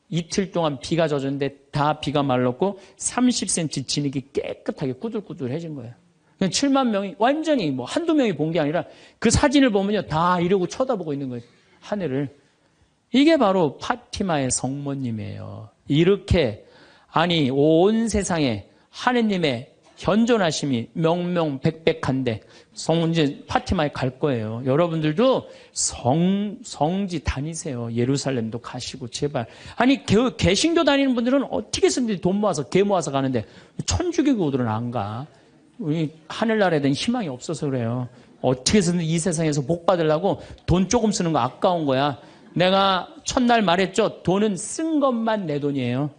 이틀 동안 비가 젖었는데 다 비가 말랐고 30cm 진흙이 깨끗하게 꾸들꾸들해진 거예요. 7만 명이 완전히 뭐 한두 명이 본 게 아니라 그 사진을 보면요. 다 이러고 쳐다보고 있는 거예요. 하늘을. 이게 바로 파티마의 성모님이에요. 이렇게 아니 온 세상에 하느님의 현존하심이 명명백백한데 이제 파티마에 갈 거예요. 여러분들도 성지 다니세요. 예루살렘도 가시고 제발. 아니 개신교 다니는 분들은 어떻게 해서든지 돈 모아서 개 모아서 가는데 천주교들은 안 가. 우리 하늘나라에 대한 희망이 없어서 그래요. 어떻게 해서든 이 세상에서 복 받으려고 돈 조금 쓰는 거 아까운 거야. 내가 첫날 말했죠. 돈은 쓴 것만 내 돈이에요.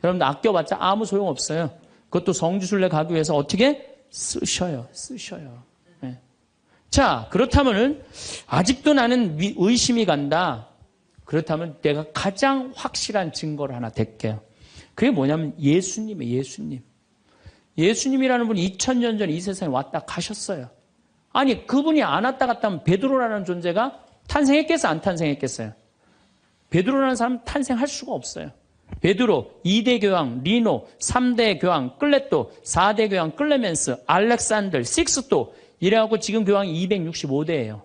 여러분들 아껴봤자 아무 소용없어요. 그것도 성지순례 가기 위해서 어떻게? 쓰셔요. 네. 자, 그렇다면은 아직도 나는 의심이 간다. 그렇다면 내가 가장 확실한 증거를 하나 댈게요. 그게 뭐냐면 예수님이에요. 예수님. 예수님이라는 분이 2000년 전에 이 세상에 왔다 가셨어요. 아니, 그분이 안 왔다 갔다 하면 베드로라는 존재가 탄생했겠어요? 안 탄생했겠어요? 베드로라는 사람은 탄생할 수가 없어요. 베드로, 2대 교황, 리노, 3대 교황, 클레토, 4대 교황, 클레멘스, 알렉산더, 식스토 이래갖고 지금 교황이 265대예요.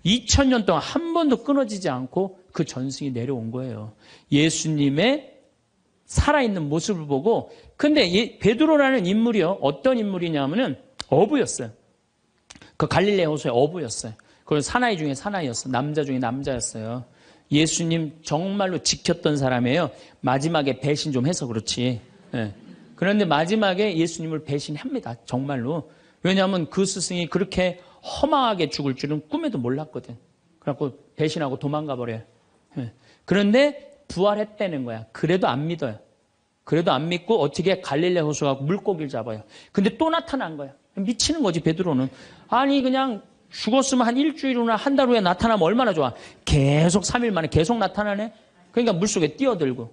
2000년 동안 한 번도 끊어지지 않고 그 전승이 내려온 거예요. 예수님의 살아있는 모습을 보고. 근데 베드로라는 인물이요. 어떤 인물이냐면은 어부였어요. 그 갈릴레 호수의 어부였어요. 그리고 사나이 중에 사나이였어요. 남자 중에 남자였어요. 예수님 정말로 지켰던 사람이에요. 마지막에 배신 좀 해서 그렇지. 예. 그런데 마지막에 예수님을 배신합니다. 정말로. 왜냐하면 그 스승이 그렇게 허망하게 죽을 줄은 꿈에도 몰랐거든. 그래갖고 배신하고 도망가 버려요. 예. 그런데 부활했다는 거야. 그래도 안 믿어요. 그래도 안 믿고 어떻게 갈릴레 호수 가고 물고기를 잡아요. 근데 또 나타난 거야. 미치는 거지, 베드로는. 아니, 그냥 죽었으면 한 일주일이나 한 달 후에 나타나면 얼마나 좋아. 계속 3일 만에 계속 나타나네. 그러니까 물속에 뛰어들고.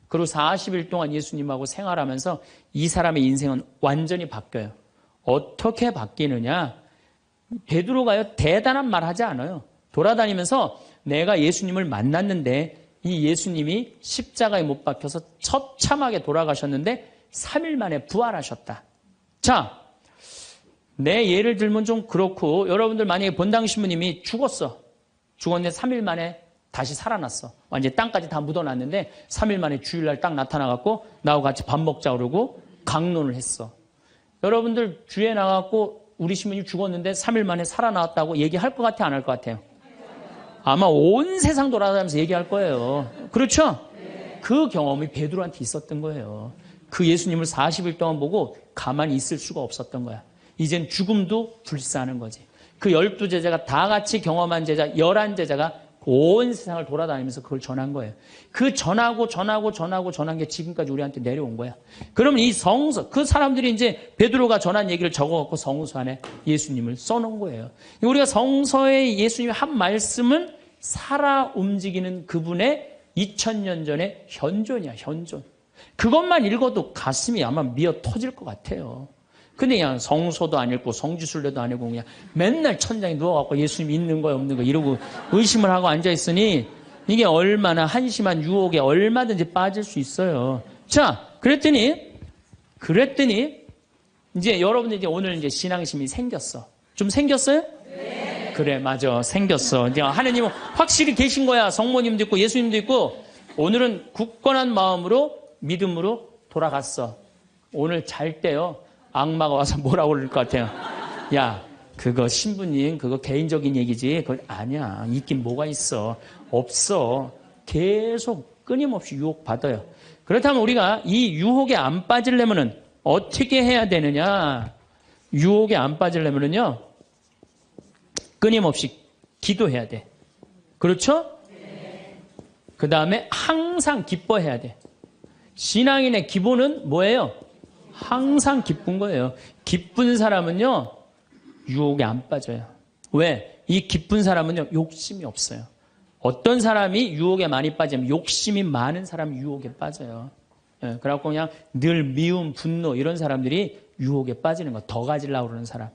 그리고 40일 동안 예수님하고 생활하면서 이 사람의 인생은 완전히 바뀌어요. 어떻게 바뀌느냐. 베드로가요, 대단한 말 하지 않아요. 돌아다니면서 내가 예수님을 만났는데 이 예수님이 십자가에 못 박혀서 처참하게 돌아가셨는데 3일 만에 부활하셨다. 자, 내 예를 들면 좀 그렇고, 여러분들 만약에 본당 신부님이 죽었는데 3일 만에 다시 살아났어. 완전히 땅까지 다 묻어놨는데 3일 만에 주일날 딱 나타나갖고 나하고 같이 밥 먹자 그러고 강론을 했어. 여러분들 주에 나가고 우리 신부님 죽었는데 3일 만에 살아나왔다고 얘기할 것 같아요? 안 할 것 같아요? 아마 온 세상 돌아다니면서 얘기할 거예요. 그렇죠? 그 경험이 베드로한테 있었던 거예요. 그 예수님을 40일 동안 보고 가만히 있을 수가 없었던 거야. 이젠 죽음도 불사하는 거지. 그 12제자가 다 같이 경험한 제자 11제자가 온 세상을 돌아다니면서 그걸 전한 거예요. 그 전한 게 지금까지 우리한테 내려온 거야. 그러면 이 성서, 그 사람들이 이제 베드로가 전한 얘기를 적어갖고 성서 안에 예수님을 써놓은 거예요. 우리가 성서에 예수님이 한 말씀은 살아 움직이는 그분의 2000년 전의 현존이야, 현존. 그것만 읽어도 가슴이 아마 미어 터질 것 같아요. 근데 그냥 성서도 안 읽고 성지순례도 안 읽고 그냥 맨날 천장에 누워갖고 예수님 있는 거야 없는 거 이러고 의심을 하고 앉아있으니 이게 얼마나 한심한 유혹에 얼마든지 빠질 수 있어요. 자, 그랬더니 이제 여러분들 이제 오늘 이제 신앙심이 생겼어. 좀 생겼어요? 네. 그래, 맞아. 생겼어. 이제 하나님은 확실히 계신 거야. 성모님도 있고 예수님도 있고. 오늘은 굳건한 마음으로 믿음으로 돌아갔어. 오늘 잘 때요. 악마가 와서 뭐라고 그럴 것 같아요. 야, 그거 신부님 그거 개인적인 얘기지. 그건 아니야. 있긴 뭐가 있어. 없어. 계속 끊임없이 유혹받아요. 그렇다면 우리가 이 유혹에 안 빠지려면은 어떻게 해야 되느냐. 유혹에 안 빠지려면은요. 끊임없이 기도해야 돼. 그렇죠? 그 다음에 항상 기뻐해야 돼. 신앙인의 기본은 뭐예요? 항상 기쁜 거예요. 기쁜 사람은요, 유혹에 안 빠져요. 왜? 이 기쁜 사람은요, 욕심이 없어요. 어떤 사람이 유혹에 많이 빠지면 욕심이 많은 사람이 유혹에 빠져요. 예, 그래갖고 그냥 늘 미움, 분노 이런 사람들이 유혹에 빠지는 거. 더 가지려고 그러는 사람.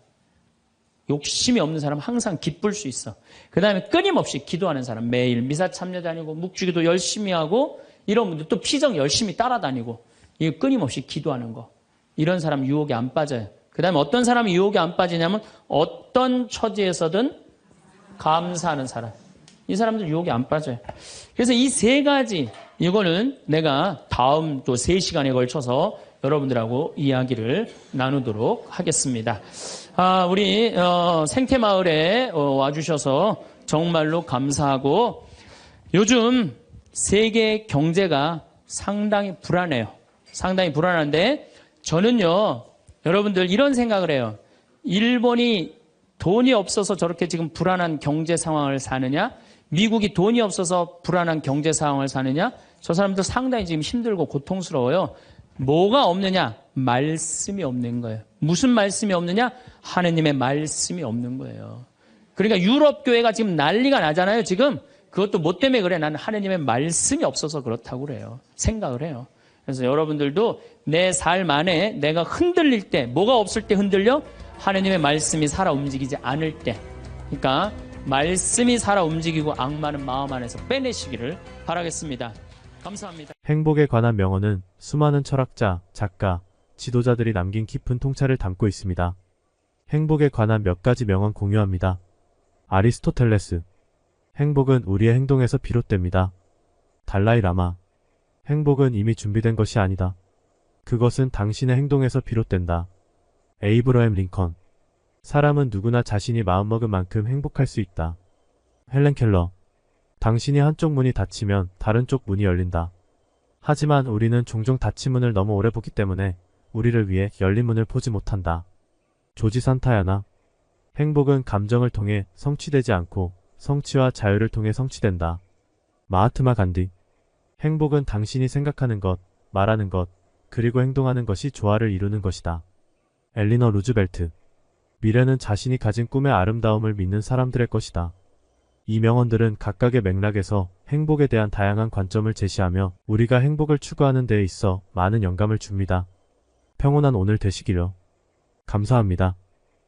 욕심이 없는 사람은 항상 기쁠 수 있어. 그 다음에 끊임없이 기도하는 사람. 매일 미사 참여 다니고 묵주기도 열심히 하고 이런 분들 또 피정 열심히 따라다니고 이거 끊임없이 기도하는 거. 이런 사람 유혹에 안 빠져요. 그 다음에 어떤 사람이 유혹에 안 빠지냐면 어떤 처지에서든 감사하는 사람. 이 사람들 유혹에 안 빠져요. 그래서 이 세 가지 이거는 내가 다음 또 3시간에 걸쳐서 여러분들하고 이야기를 나누도록 하겠습니다. 우리 생태마을에 와주셔서 정말로 감사하고 요즘 세계 경제가 상당히 불안해요. 상당히 불안한데 저는요, 여러분들 이런 생각을 해요. 일본이 돈이 없어서 저렇게 지금 불안한 경제 상황을 사느냐? 미국이 돈이 없어서 불안한 경제 상황을 사느냐? 저 사람들 상당히 지금 힘들고 고통스러워요. 뭐가 없느냐? 말씀이 없는 거예요. 무슨 말씀이 없느냐? 하느님의 말씀이 없는 거예요. 그러니까 유럽 교회가 지금 난리가 나잖아요. 지금 그것도 뭐 때문에 그래? 나는 하느님의 말씀이 없어서 그렇다고 그래요. 생각을 해요. 그래서 여러분들도 내 삶 안에 내가 흔들릴 때, 뭐가 없을 때 흔들려? 하느님의 말씀이 살아 움직이지 않을 때. 그러니까 말씀이 살아 움직이고 악마는 마음 안에서 빼내시기를 바라겠습니다. 감사합니다. 행복에 관한 명언은 수많은 철학자, 작가, 지도자들이 남긴 깊은 통찰을 담고 있습니다. 행복에 관한 몇 가지 명언 공유합니다. 아리스토텔레스. 행복은 우리의 행동에서 비롯됩니다. 달라이 라마. 행복은 이미 준비된 것이 아니다. 그것은 당신의 행동에서 비롯된다. 에이브러햄 링컨. 사람은 누구나 자신이 마음먹은 만큼 행복할 수 있다. 헬렌 켈러. 당신이 한쪽 문이 닫히면 다른 쪽 문이 열린다. 하지만 우리는 종종 닫힌 문을 너무 오래 보기 때문에 우리를 위해 열린 문을 보지 못한다. 조지 산타야나. 행복은 감정을 통해 성취되지 않고 성취와 자유를 통해 성취된다. 마하트마 간디. 행복은 당신이 생각하는 것, 말하는 것, 그리고 행동하는 것이 조화를 이루는 것이다. 엘리너 루즈벨트. 미래는 자신이 가진 꿈의 아름다움을 믿는 사람들의 것이다. 이 명언들은 각각의 맥락에서 행복에 대한 다양한 관점을 제시하며 우리가 행복을 추구하는 데에 있어 많은 영감을 줍니다. 평온한 오늘 되시기를. 감사합니다.